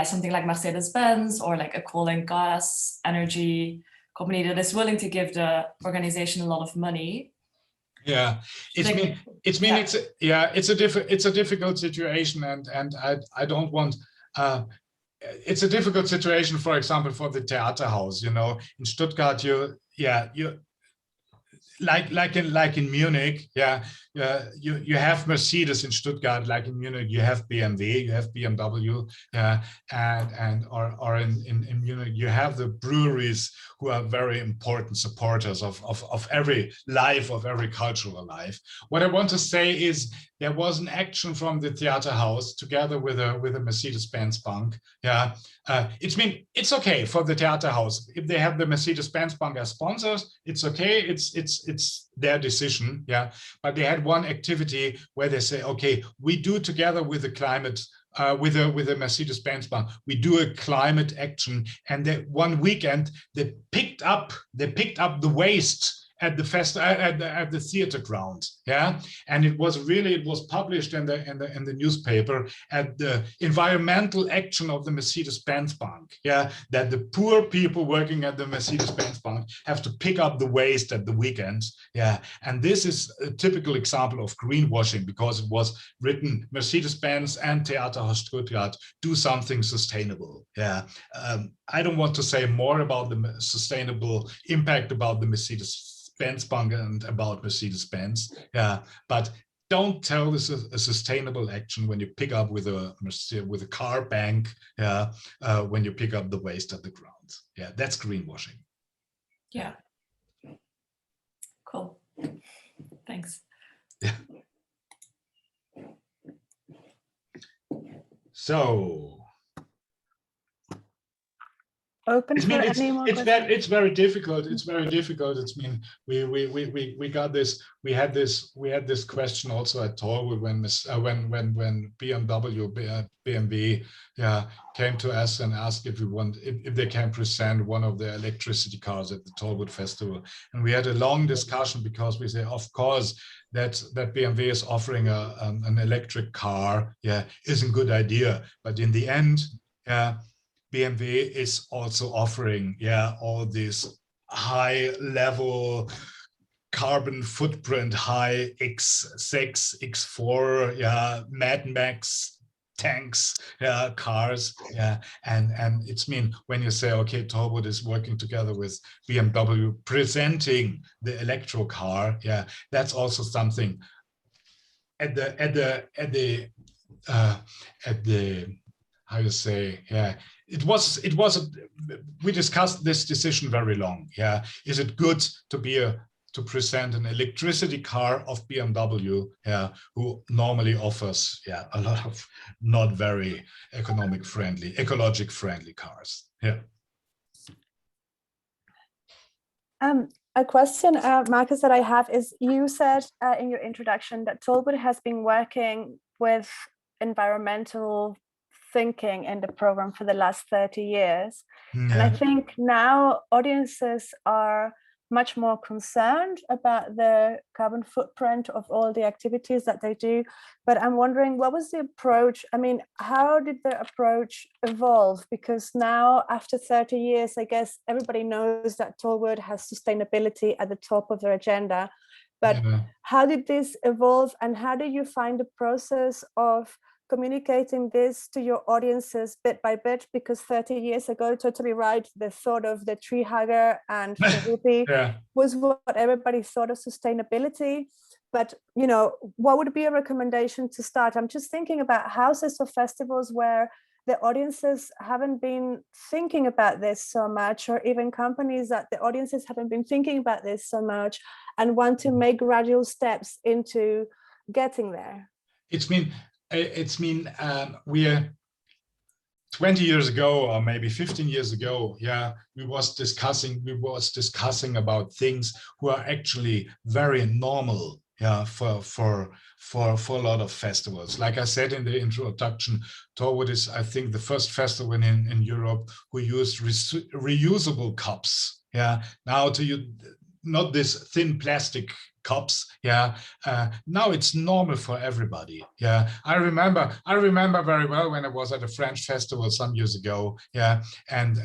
something like Mercedes-Benz or a coal and gas energy company that is willing to give the organization a lot of money? It's a difficult situation, and I don't want. It's a difficult situation, for example, for the Theaterhaus. In Stuttgart, you like in Munich, you have Mercedes. In Stuttgart, like in Munich, you have BMW, you have BMW, or in Munich, you have the breweries who are very important supporters of every life, of every cultural life. What I want to say is there was an action from the Theaterhaus together with a Mercedes-Benz Bank. It's okay for the Theaterhaus if they have the Mercedes-Benz Bank as sponsors. It's okay. It's their decision. But they had one activity where they say, okay, we do together with the climate. With a Mercedes-Benz Bank, we do a climate action, and one weekend they picked up the waste at the theater ground, yeah, and it was published in the newspaper at the environmental action of the Mercedes-Benz Bank, yeah, that the poor people working at the Mercedes-Benz Bank have to pick up the waste at the weekend, yeah, and this is a typical example of greenwashing because it was written Mercedes-Benz and Theaterhaus Stuttgart do something sustainable, yeah. I don't want to say more about the sustainable impact about the Mercedes-Benz Bank and about Mercedes-Benz, yeah, but don't tell this a sustainable action when you pick up with a car bank, yeah, when you pick up the waste at the ground, yeah, that's greenwashing. Yeah. Cool. Thanks. Yeah. So. Open for any more questions? It's very difficult. It's very difficult. It's mean we got this. We had this question also at Tollwood when BMW came to us and asked if they can present one of the electricity cars at the Tollwood Festival, and we had a long discussion because we say, of course, that BMW is offering an electric car, yeah, is a good idea, but in the end, yeah. BMW is also offering, yeah, all these high level carbon footprint, high X6, X4, yeah, Mad Max tanks, yeah, cars, yeah, and it's mean when you say, okay, Tollwood is working together with BMW presenting the electro car, yeah, that's also something at the how you say, yeah, we discussed this decision very long, yeah. Is it good to present an electricity car of BMW, yeah, who normally offers, yeah, a lot of not very ecologic friendly cars, yeah. A question, Markus, that I have is, you said in your introduction that Tollwood has been working with environmental thinking in the program for the last 30 years. Yeah. And I think now audiences are much more concerned about the carbon footprint of all the activities that they do. But I'm wondering, what was the approach? I mean, how did the approach evolve? Because now, after 30 years, I guess everybody knows that Tollwood has sustainability at the top of their agenda. But how did this evolve, and how did you find the process of communicating this to your audiences bit by bit? Because 30 years ago, totally right, the thought of the tree hugger and the hippie was what everybody thought of sustainability. But, you know, what would be a recommendation to start? I'm just thinking about houses or festivals where the audiences haven't been thinking about this so much, or even companies that the audiences haven't been thinking about this so much and want to make gradual steps into getting there. We're 20 years ago, or maybe 15 years ago, yeah, we was discussing about things who are actually very normal, yeah, for a lot of festivals. Like I said in the introduction, Tollwood is, I think, the first festival in Europe who used reusable cups, yeah, now not this thin plastic cups, yeah. Now it's normal for everybody, yeah. I remember very well when I was at a French festival some years ago, yeah, and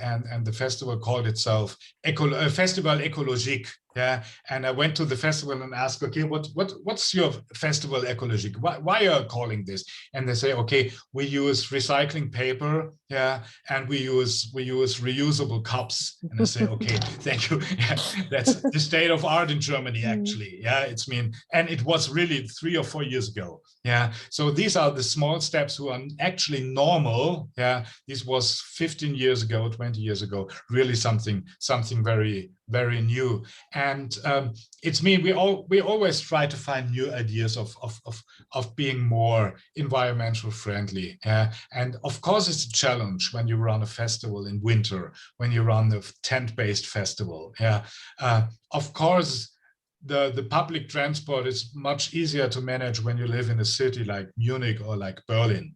the festival called itself Festival Ecologique, yeah. And I went to the festival and asked, okay, what's your festival Ecologique? Why are you calling this? And they say, okay, we use recycling paper, yeah, and we use reusable cups. And I say, okay, thank you. Yeah, that's the state of art in Germany, actually. Yeah, and it was really 3 or 4 years ago. Yeah, so these are the small steps who are actually normal. Yeah, this was 15 years ago, 20 years ago, really something very, very new. And we always try to find new ideas of being more environmental friendly. And of course, it's a challenge when you run a festival in winter, when you run a tent-based festival. Yeah, of course, the public transport is much easier to manage when you live in a city like Munich or like Berlin,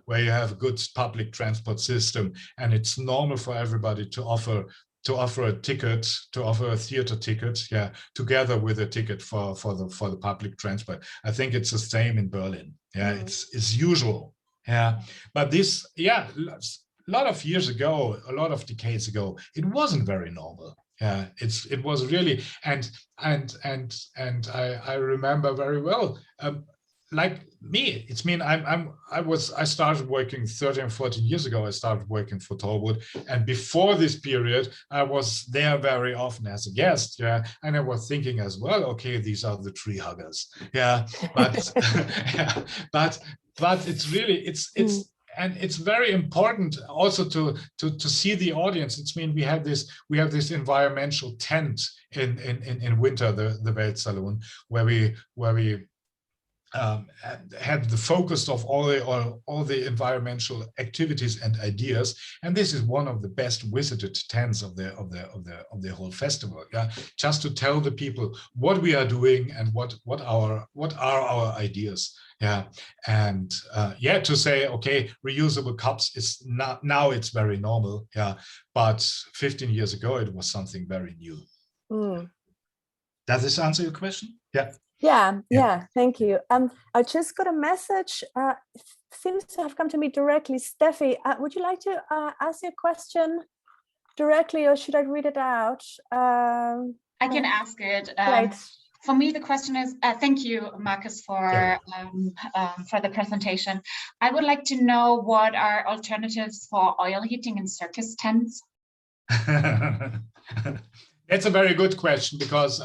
where you have a good public transport system, and it's normal for everybody to offer to offer a ticket, to offer a theater ticket, yeah, together with a ticket for the public transport. I think it's the same in Berlin. Yeah, it's usual. Yeah, but this, yeah, a lot of years ago, a lot of decades ago, it wasn't very normal. Yeah, it was really, and I remember very well. Like me, it's mean I started working 13 or 14 years ago. I started working for Tollwood, and before this period, I was there very often as a guest. Yeah, and I was thinking as well, okay, these are the tree huggers. Yeah, but yeah, but it's really it's and it's very important also to see the audience. It's mean we have this environmental tent in winter, the Weltsaloon, where we have the focus of all the environmental activities and ideas, and this is one of the best visited tents of the whole festival. Yeah, just to tell the people what we are doing and what are our ideas. Yeah, and yeah, to say okay, reusable cups is not now it's very normal. Yeah, but 15 years ago it was something very new. Does this answer your question? Yeah. Yeah, thank you. I just got a message, seems to have come to me directly. Steffi, would you like to ask your question directly, or should I read it out? I can ask it. Right. For me, the question is, thank you, Markus, for the presentation. I would like to know what are alternatives for oil heating in circus tents? It's a very good question, because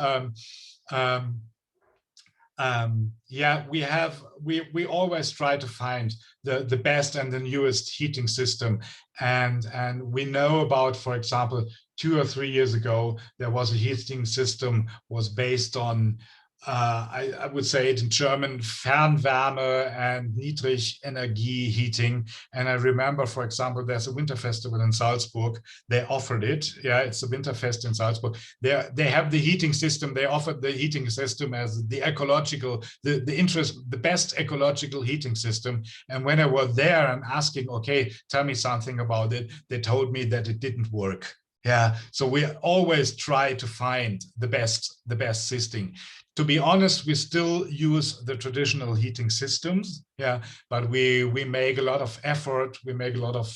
yeah, we always try to find the best and the newest heating system, and we know about, for example, 2 or 3 years ago there was a heating system was based on I would say it in German, Fernwärme and Niedrigenergie heating. And I remember, for example, there's a winter festival in Salzburg. They offered it. Yeah, it's a winter fest in Salzburg. They have the heating system. They offered the heating system as the ecological, the best ecological heating system. And when I was there and asking, okay, tell me something about it, they told me that it didn't work. Yeah, so we always try to find the best system. To be honest, we still use the traditional heating systems, yeah, but we make a lot of effort, we make a lot of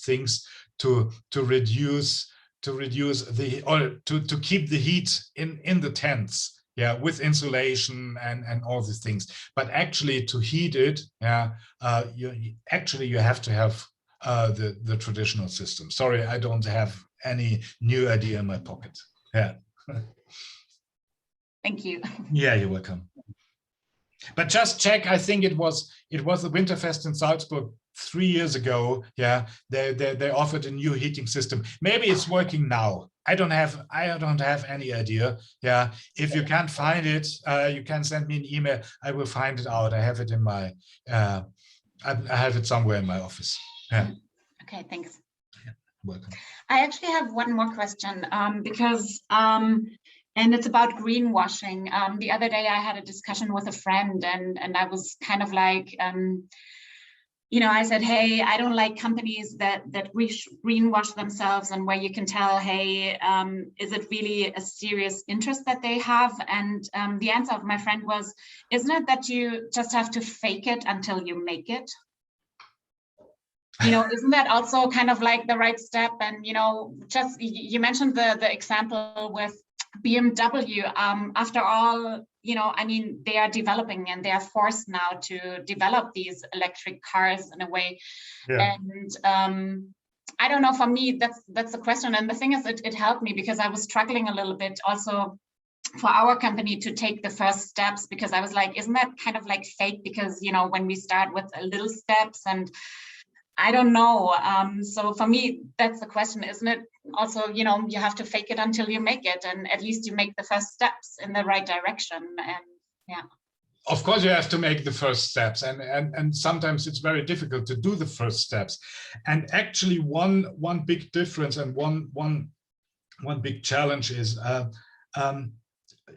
things to reduce the, or to keep the heat in the tents, yeah, with insulation and all these things. But actually to heat it, yeah, you have to have the traditional system. Sorry, I don't have any new idea in my pocket. Yeah. Thank you. Yeah, you're welcome. But just check. I think it was the Winterfest in Salzburg 3 years ago. Yeah, they offered a new heating system. Maybe it's working now. I don't have any idea. Yeah, if you can't find it, you can send me an email. I will find it out. I have it in my. I have it somewhere in my office. Yeah. Okay. Thanks. Yeah, welcome. I actually have one more question because. And it's about greenwashing. The other day I had a discussion with a friend, and I was kind of like, I said, hey, I don't like companies that greenwash themselves, and where you can tell, hey, is it really a serious interest that they have? And the answer of my friend was, isn't it that you just have to fake it until you make it? Isn't that also kind of like the right step? And, just you mentioned the example with BMW. After all, they are developing, and they are forced now to develop these electric cars in a way. Yeah. And I don't know, for me, that's the question. And the thing is, it helped me because I was struggling a little bit also for our company to take the first steps, because I was like, isn't that kind of like fake? Because, when we start with little steps, and I don't know. So for me, that's the question, isn't it? Also, you have to fake it until you make it, and at least you make the first steps in the right direction. And yeah. Of course, you have to make the first steps, and sometimes it's very difficult to do the first steps. And actually, one big difference and one big challenge is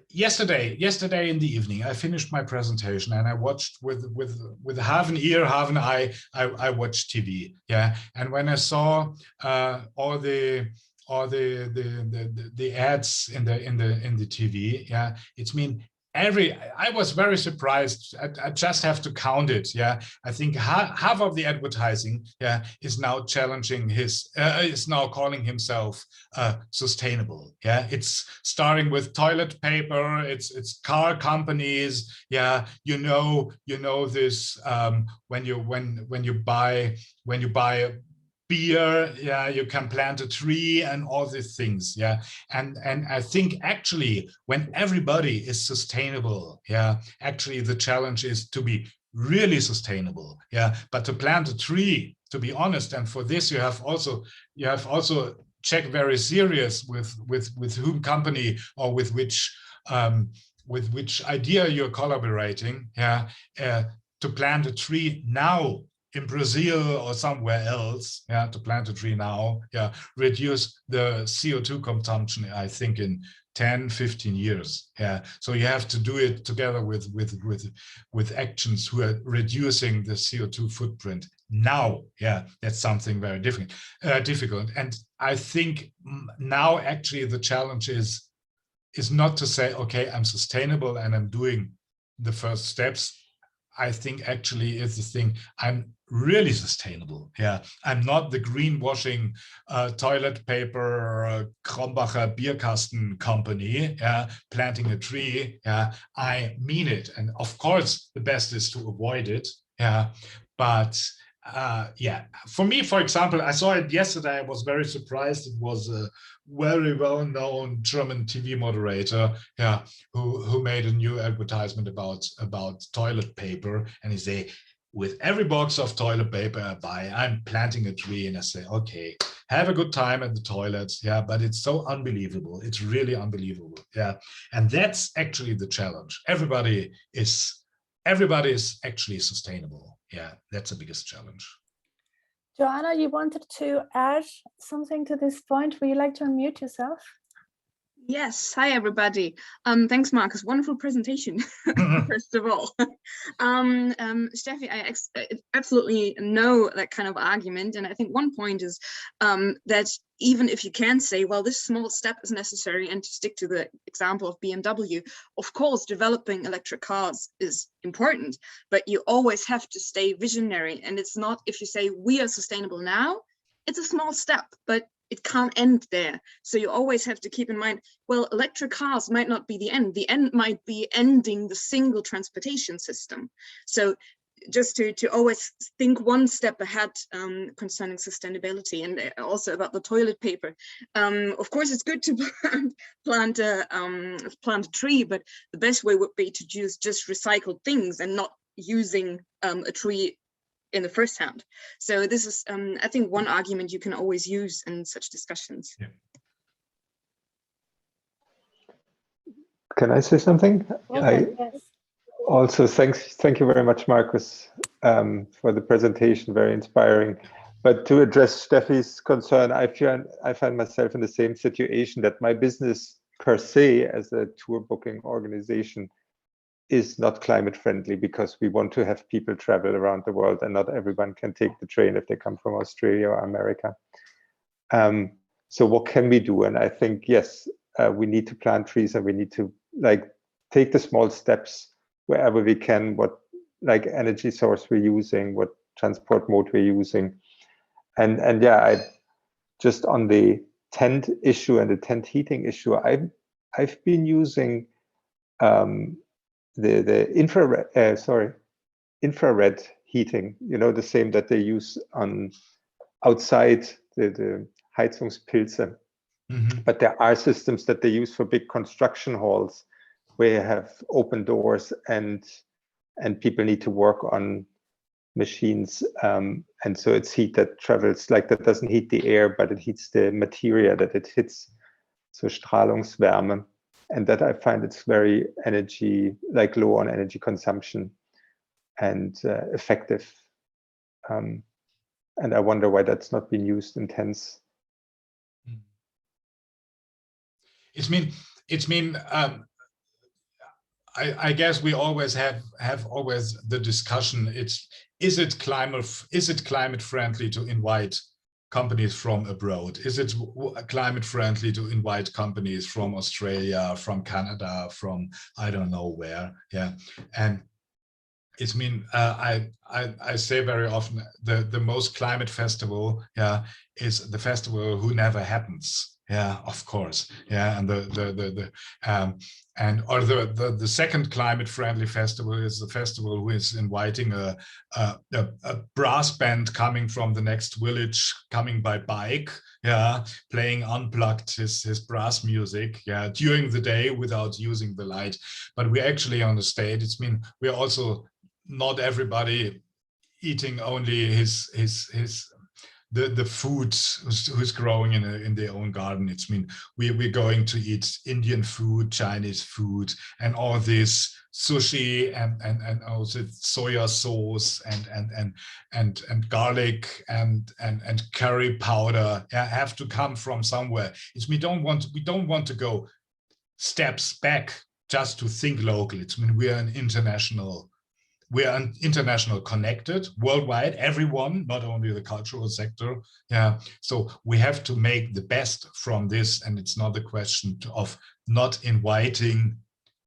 yesterday in the evening, I finished my presentation, and I watched with half an ear, half an eye. I watched TV, yeah. And when I saw all the the ads in the TV. Yeah, it's mean I was very surprised. I just have to count it. Yeah, I think half of the advertising, yeah, is now challenging is now calling himself sustainable. Yeah, it's starting with toilet paper. It's car companies. Yeah, you know this when you buy beer, yeah, you can plant a tree and all these things. Yeah, and I think actually when everybody is sustainable, yeah, actually the challenge is to be really sustainable. Yeah, but to plant a tree, to be honest, and for this you have also check very serious with whom company or with which idea you're collaborating. Yeah, to plant a tree now in Brazil or somewhere else, yeah, to plant a tree now, yeah, reduce the CO2 consumption, I think, in 10, 15 years. Yeah, so you have to do it together with actions who are reducing the CO2 footprint now. Yeah, that's something very difficult. And I think now actually the challenge is not to say, okay, I'm sustainable and I'm doing the first steps. I think actually is the thing, I'm really sustainable. Yeah, I'm not the greenwashing toilet paper Krombacher Bierkasten company, yeah, planting a tree. Yeah, I mean it. And of course, the best is to avoid it. Yeah, but yeah, for me, for example, I saw it yesterday. I was very surprised. It was a very well-known German TV moderator, yeah, who made a new advertisement about toilet paper, and he say, with every box of toilet paper I buy, I'm planting a tree. And I say, okay, have a good time at the toilets. Yeah, but it's so unbelievable. It's really unbelievable. Yeah, and that's actually the challenge. Everybody is actually sustainable. Yeah, that's the biggest challenge. Joanna, you wanted to add something to this point. Would you like to unmute yourself? Yes, hi everybody. Thanks, Markus. Wonderful presentation, first of all. Steffi, I absolutely know that kind of argument. And I think one point is that even if you can say, well, this small step is necessary, and to stick to the example of BMW, of course, developing electric cars is important, but you always have to stay visionary. And it's not, if you say we are sustainable now, it's a small step, but it can't end there. So you always have to keep in mind, well, electric cars might not be the end. The end might be ending the single transportation system. So just to always think one step ahead concerning sustainability, and also about the toilet paper. Of course, it's good to plant a tree, but the best way would be to use just recycled things and not using a tree in the first hand. So this is, I think, one argument you can always use in such discussions. Yeah. Can I say something? Okay, yes. Also, thank you very much, Markus, for the presentation, very inspiring. But to address Steffi's concern, I find myself in the same situation, that my business per se as a tour booking organization is not climate friendly, because we want to have people travel around the world, and not everyone can take the train if they come from Australia or America. So what can we do? And I think, yes, we need to plant trees, and we need to take the small steps wherever we can, what energy source we're using, what transport mode we're using. And yeah, I just on the tent issue and the tent heating issue, I've been using the infrared heating, the same that they use on outside, the Heizungspilze. Mm-hmm. But there are systems that they use for big construction halls, where you have open doors and people need to work on machines, and so it's heat that travels, that doesn't heat the air, but it heats the material that it hits, so Strahlungswärme. And that I find it's very low on energy consumption and effective. And I wonder why that's not been used in tents. I guess we always have the discussion. Is it climate friendly to invite companies from abroad? Is it climate friendly to invite companies from Australia, from Canada, from I don't know where? Yeah, and it's I say very often the most climate festival, yeah, is the festival who never happens. Yeah, of course. Yeah, and the second climate friendly festival is the festival who is inviting a brass band coming from the next village, coming by bike, yeah, playing unplugged his brass music, yeah, during the day without using the light. But we're actually on the stage. We're also not everybody eating only the food who's growing in their own garden. We're going to eat Indian food, Chinese food, and all this sushi and also soya sauce and garlic and curry powder have to come from somewhere. We don't want to go steps back just to think local. We are international connected worldwide, everyone, not only the cultural sector. Yeah, so we have to make the best from this, and it's not a question of not inviting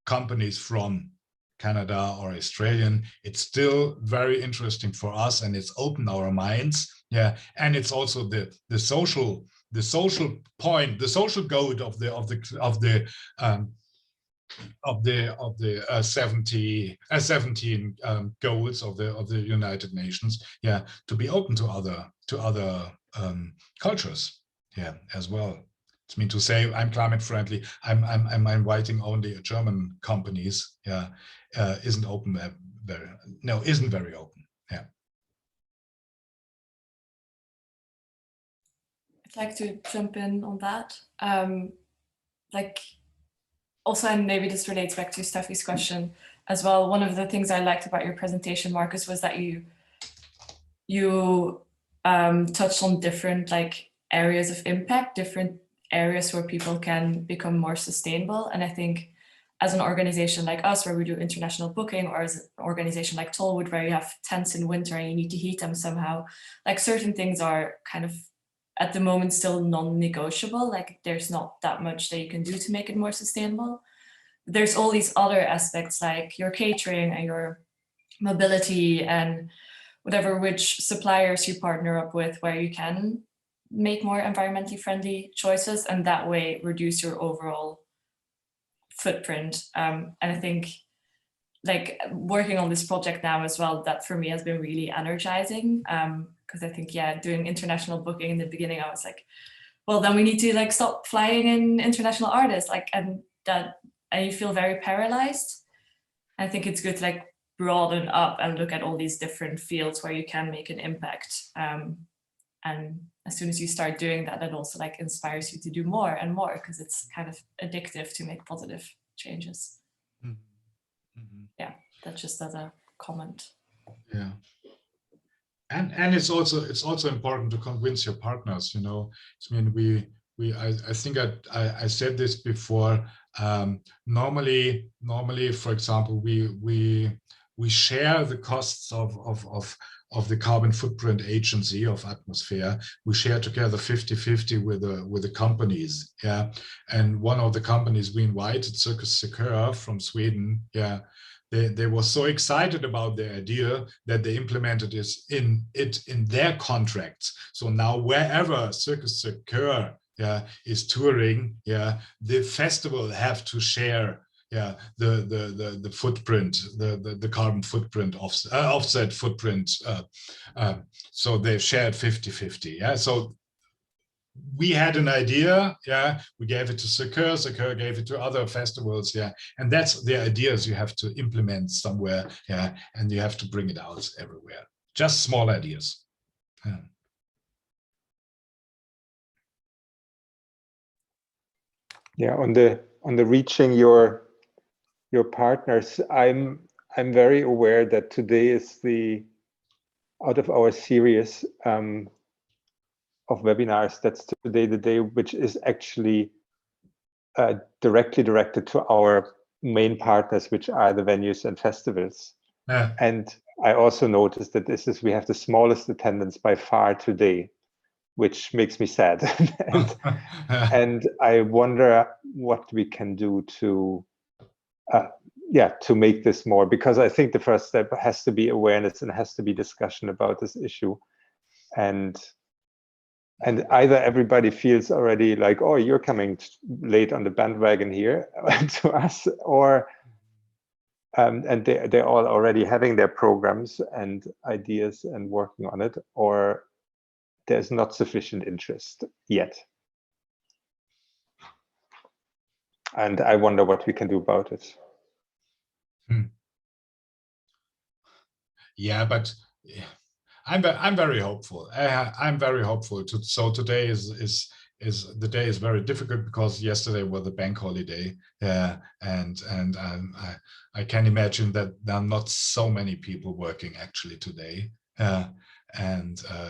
companies from Canada or Australian. It's still very interesting for us, and it's opened our minds. Yeah, and it's also the social point, the social goal of the 17 goals of the United Nations, yeah, to be open to other cultures, yeah, as well. To say I'm climate friendly, I'm inviting only German companies, yeah, isn't very open. Yeah. I'd like to jump in on that. Also, and maybe this relates back to Steffi's question as well. One of the things I liked about your presentation, Markus, was that you touched on different areas of impact, different areas where people can become more sustainable. And I think as an organization like us, where we do international booking, or as an organization like Tollwood, where you have tents in winter and you need to heat them somehow, certain things are kind of at the moment still non-negotiable. There's not that much that you can do to make it more sustainable. There's all these other aspects like your catering and your mobility and whatever, which suppliers you partner up with, where you can make more environmentally friendly choices and that way reduce your overall footprint. And I think working on this project now as well, that for me has been really energizing. Because I think, yeah, doing international booking in the beginning, I was like, well, then we need to stop flying in international artists, and you feel very paralyzed. I think it's good to broaden up and look at all these different fields where you can make an impact. And as soon as you start doing that, that also inspires you to do more and more, because it's kind of addictive to make positive changes. Mm-hmm. Yeah, that's just as a comment. Yeah. And it's also important to convince your partners. I think I said this before. Normally, for example, we share the costs of the carbon footprint agency of atmosphere. We share together 50-50 with the companies. Yeah, and one of the companies we invited, Circus from Sweden. Yeah. They were so excited about the idea that they implemented it in their contracts. So now wherever Circus is touring, yeah, the festival have to share, yeah, the footprint, the carbon footprint, offset footprint. So they shared 50-50. Yeah, so we had an idea, yeah, we gave it to Circus gave it to other festivals, yeah, and that's the ideas you have to implement somewhere, yeah, and you have to bring it out everywhere. Just small ideas. Yeah. Yeah, on the reaching your partners, I'm very aware that today is out of our series of webinars, that's today the day which is actually directly directed to our main partners, which are the venues and festivals. Yeah. And I also noticed that we have the smallest attendance by far today. which makes me sad. and I wonder what we can do to make this more, because I think the first step has to be awareness and has to be discussion about this issue. And either everybody feels already like, oh, you're coming late on the bandwagon here to us, or and they're all already having their programs and ideas and working on it, or there's not sufficient interest yet. And I wonder what we can do about it. Yeah, but I'm very hopeful. I'm very hopeful. So today is the day is very difficult because yesterday was the bank holiday, and I can imagine that there are not so many people working actually today.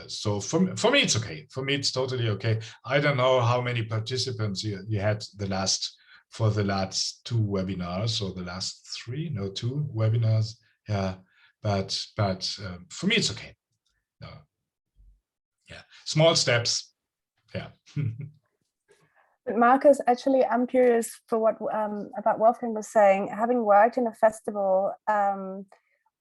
So for me it's okay. For me it's totally okay. I don't know how many participants you had for the last 2 webinars, or the last 3, no, 2 webinars. Yeah, but for me it's okay. No. Yeah, small steps. Yeah. Markus, actually, I'm curious for what about Wolfgang was saying. Having worked in a festival,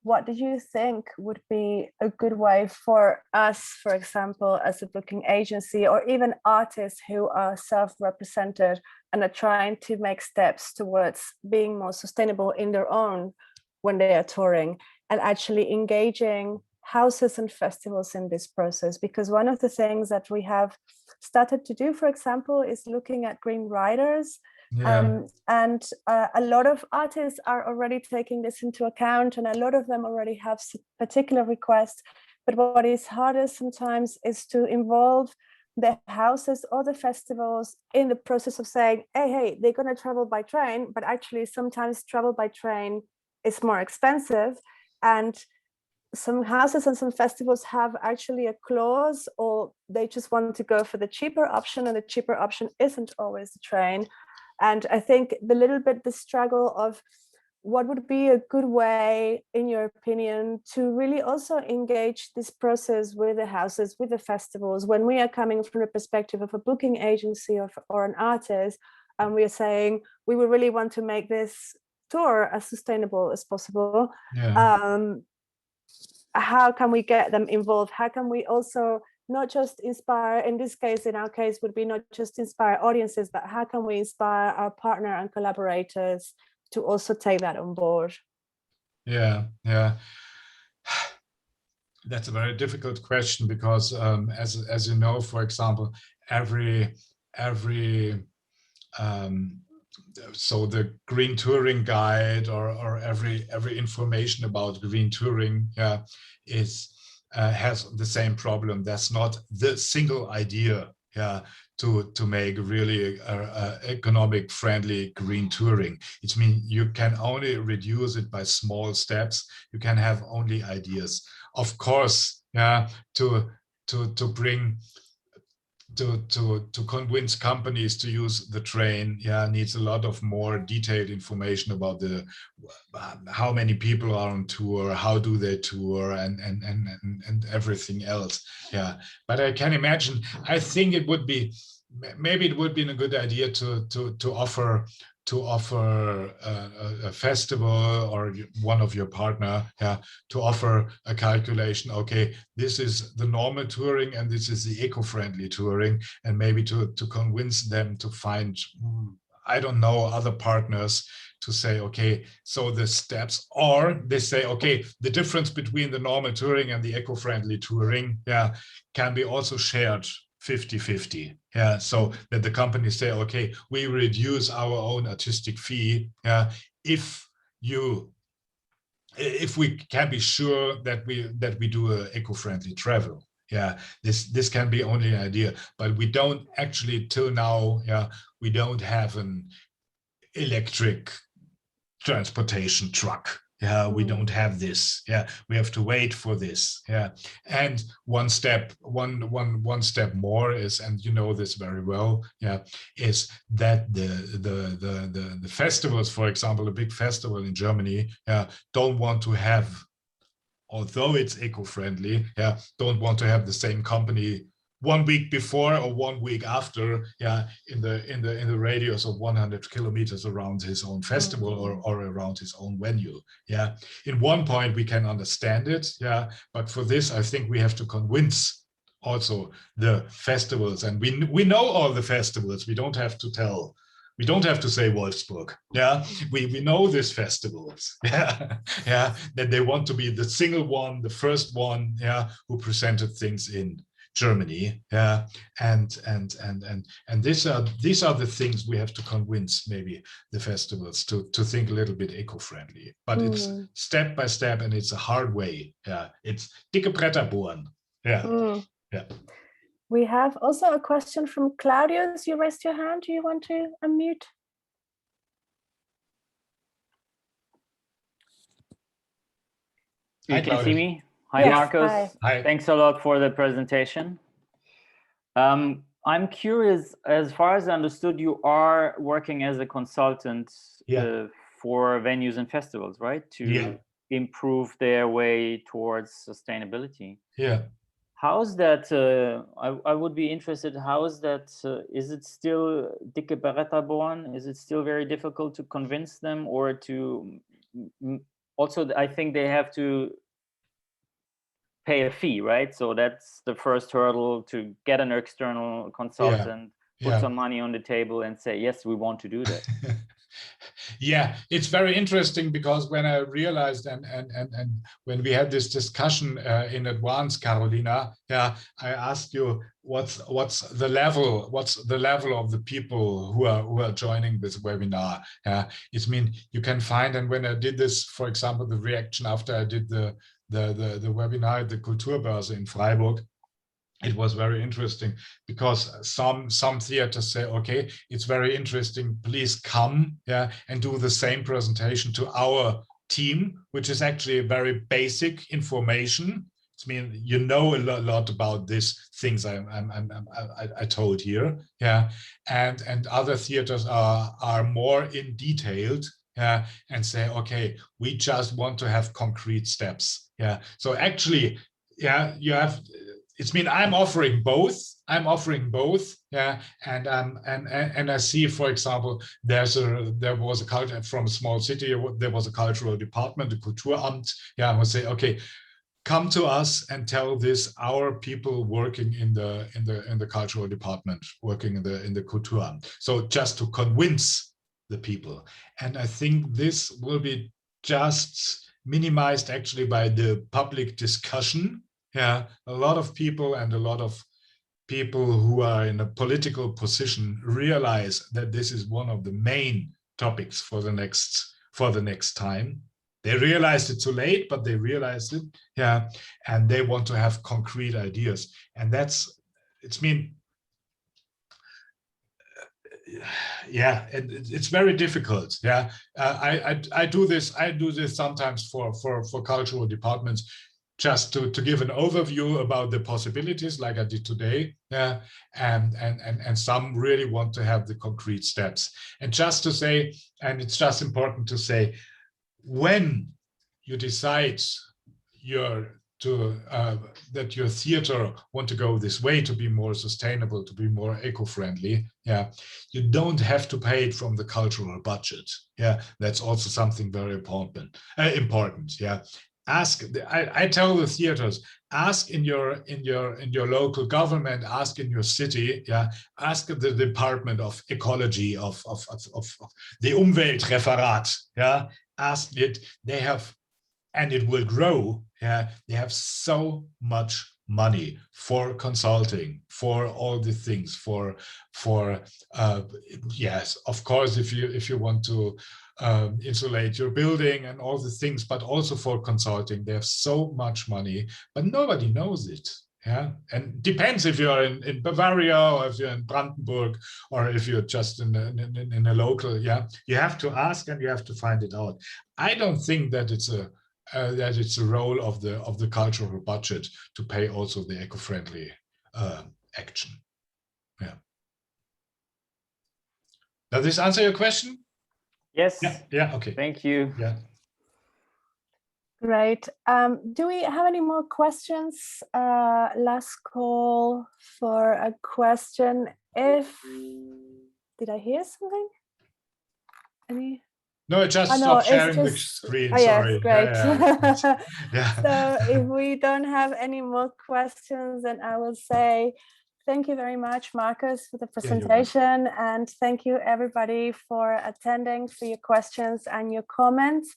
what do you think would be a good way for us, for example, as a booking agency, or even artists who are self-represented and are trying to make steps towards being more sustainable in their own when they are touring, and actually engaging houses and festivals in this process? Because one of the things that we have started to do, for example, is looking at green riders. Yeah. And a lot of artists are already taking this into account, and a lot of them already have particular requests. But what is harder sometimes is to involve the houses or the festivals in the process of saying, hey, they're going to travel by train, but actually sometimes travel by train is more expensive. And some houses and some festivals have actually a clause, or they just want to go for the cheaper option, and the cheaper option isn't always the train. And I think the struggle of what would be a good way, in your opinion, to really also engage this process with the houses, with the festivals, when we are coming from the perspective of a booking agency or an artist, and we are saying we would really want to make this tour as sustainable as possible. Yeah. How can we get them involved? How can we also not just inspire, in this case, in our case, would be not just inspire audiences, but how can we inspire our partner and collaborators to also take that on board? Yeah. That's a very difficult question, because as you know, for example, so the green touring guide or every information about green touring has the same problem. That's not the single idea to make really economic friendly green touring. It means you can only reduce it by small steps. You can have only ideas. Of course, to convince companies to use the train, needs a lot of more detailed information about how many people are on tour, how do they tour, and everything else. But I can imagine, I think it would be, maybe it would be a good idea to offer a festival or one of your partner to offer a calculation. Okay, this is the normal touring and this is the eco-friendly touring, and maybe to convince them to find, I don't know, other partners to say, okay, so the steps, or they say, okay, the difference between the normal touring and the eco-friendly touring can be also shared 50-50. So that the companies say, okay, we reduce our own artistic fee if we can be sure that we do a eco-friendly travel. This can be only an idea, but we don't actually, till now, we don't have an electric transportation truck. We don't have this. We have to wait for this. And one step more is, and you know this very well, is that the festivals, for example, a big festival in Germany, don't want to have, although it's eco-friendly, don't want to have the same company 1 week before or 1 week after, yeah, in the radius of 100 kilometers around his own festival or around his own venue. Yeah, in one point we can understand it, yeah, but for this I think we have to convince also the festivals, and we know all the festivals. We don't have to tell. We don't have to say Wolfsburg. Yeah, we know these festivals. Yeah, yeah, that they want to be the single one, the first one. Yeah, who presented things in Germany. Yeah, and these are the things we have to convince maybe the festivals to think a little bit eco-friendly. But it's step by step, and it's a hard way. Yeah, it's dicke Bretter bohren. Yeah, yeah. We have also a question from Claudius. You raised your hand. Do you want to unmute? You can see me? Hi, Yes, Markus. Hi. Thanks a lot for the presentation. I'm curious, as far as I understood, you are working as a consultant for venues and festivals, right? To improve their way towards sustainability. Yeah. How's that? I would be interested. How is that? Is it still dicke Bretter bohren? Is it still very difficult to convince them, or to also? I think they have to pay a fee, right? So that's the first hurdle, to get an external consultant, put some money on the table, and say, yes, we want to do that. Yeah, it's very interesting, because when I realized and when we had this discussion in advance, Carolina, yeah, I asked you what's the level of the people who are joining this webinar. It's mean you can find, and when I did this, for example, the reaction after I did the webinar at the Kulturbörse in Freiburg, it was very interesting, because some theaters say, okay, it's very interesting, please come, yeah, and do the same presentation to our team, which is actually very basic information. It's mean you know a lot about these things I told here, yeah, and other theaters are more in detailed, yeah, and say, okay, we just want to have concrete steps, yeah. So actually, yeah, you have. It's mean I'm offering both. Yeah, and I see, for example, there was a culture from a small city. There was a cultural department, the Kulturamt. Yeah, I would say, okay, come to us and tell this. Our people working in the cultural department, working in the Kulturamt. So just to convince the people, and I think this will be just minimized actually by the public discussion. Yeah, a lot of people and a lot of people who are in a political position realize that this is one of the main topics for the next time. They realized it too late, but they realized it, yeah, and they want to have concrete ideas, and it's mean, yeah, it's very difficult. Yeah, I do this sometimes for cultural departments, just to give an overview about the possibilities, like I did today, yeah, and some really want to have the concrete steps. And just to say, and it's just important to say, when you decide that your theater want to go this way, to be more sustainable, to be more eco-friendly, yeah, you don't have to pay it from the cultural budget. Yeah, that's also something very important. Yeah. I tell the theaters, ask in your local government, ask in your city, yeah, ask the Department of Ecology of the Umweltreferat, yeah, ask it. They have, and it will grow. Yeah, they have so much money for consulting, for all the things, for yes, of course, if you want to insulate your building and all the things, but also for consulting. They have so much money, but nobody knows it. Yeah, and depends if you're in Bavaria, or if you're in Brandenburg, or if you're just in a local. Yeah, you have to ask and you have to find it out. I don't think that it's a role of the cultural budget to pay also the eco-friendly action. Yeah. Does this answer your question? Yes. Yeah. Okay. Thank you. Yeah. Great. Do we have any more questions? Last call for a question. Did I hear something? Any? No, it just Oh, no, stopped it's sharing the just, screen. oh, yes, Sorry. great. Yeah. So if we don't have any more questions, then I will say thank you very much, Markus, for the presentation, and thank you everybody for attending, for your questions and your comments.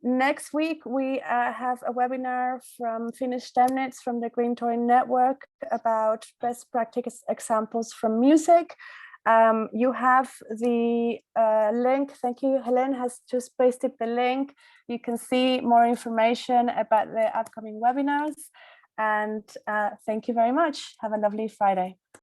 Next week, we have a webinar from Finnish Stemnitz from the Green Touring Network about best practice examples from music. You have the link. Thank you. Helen has just pasted the link. You can see more information about the upcoming webinars. And thank you very much. Have a lovely Friday.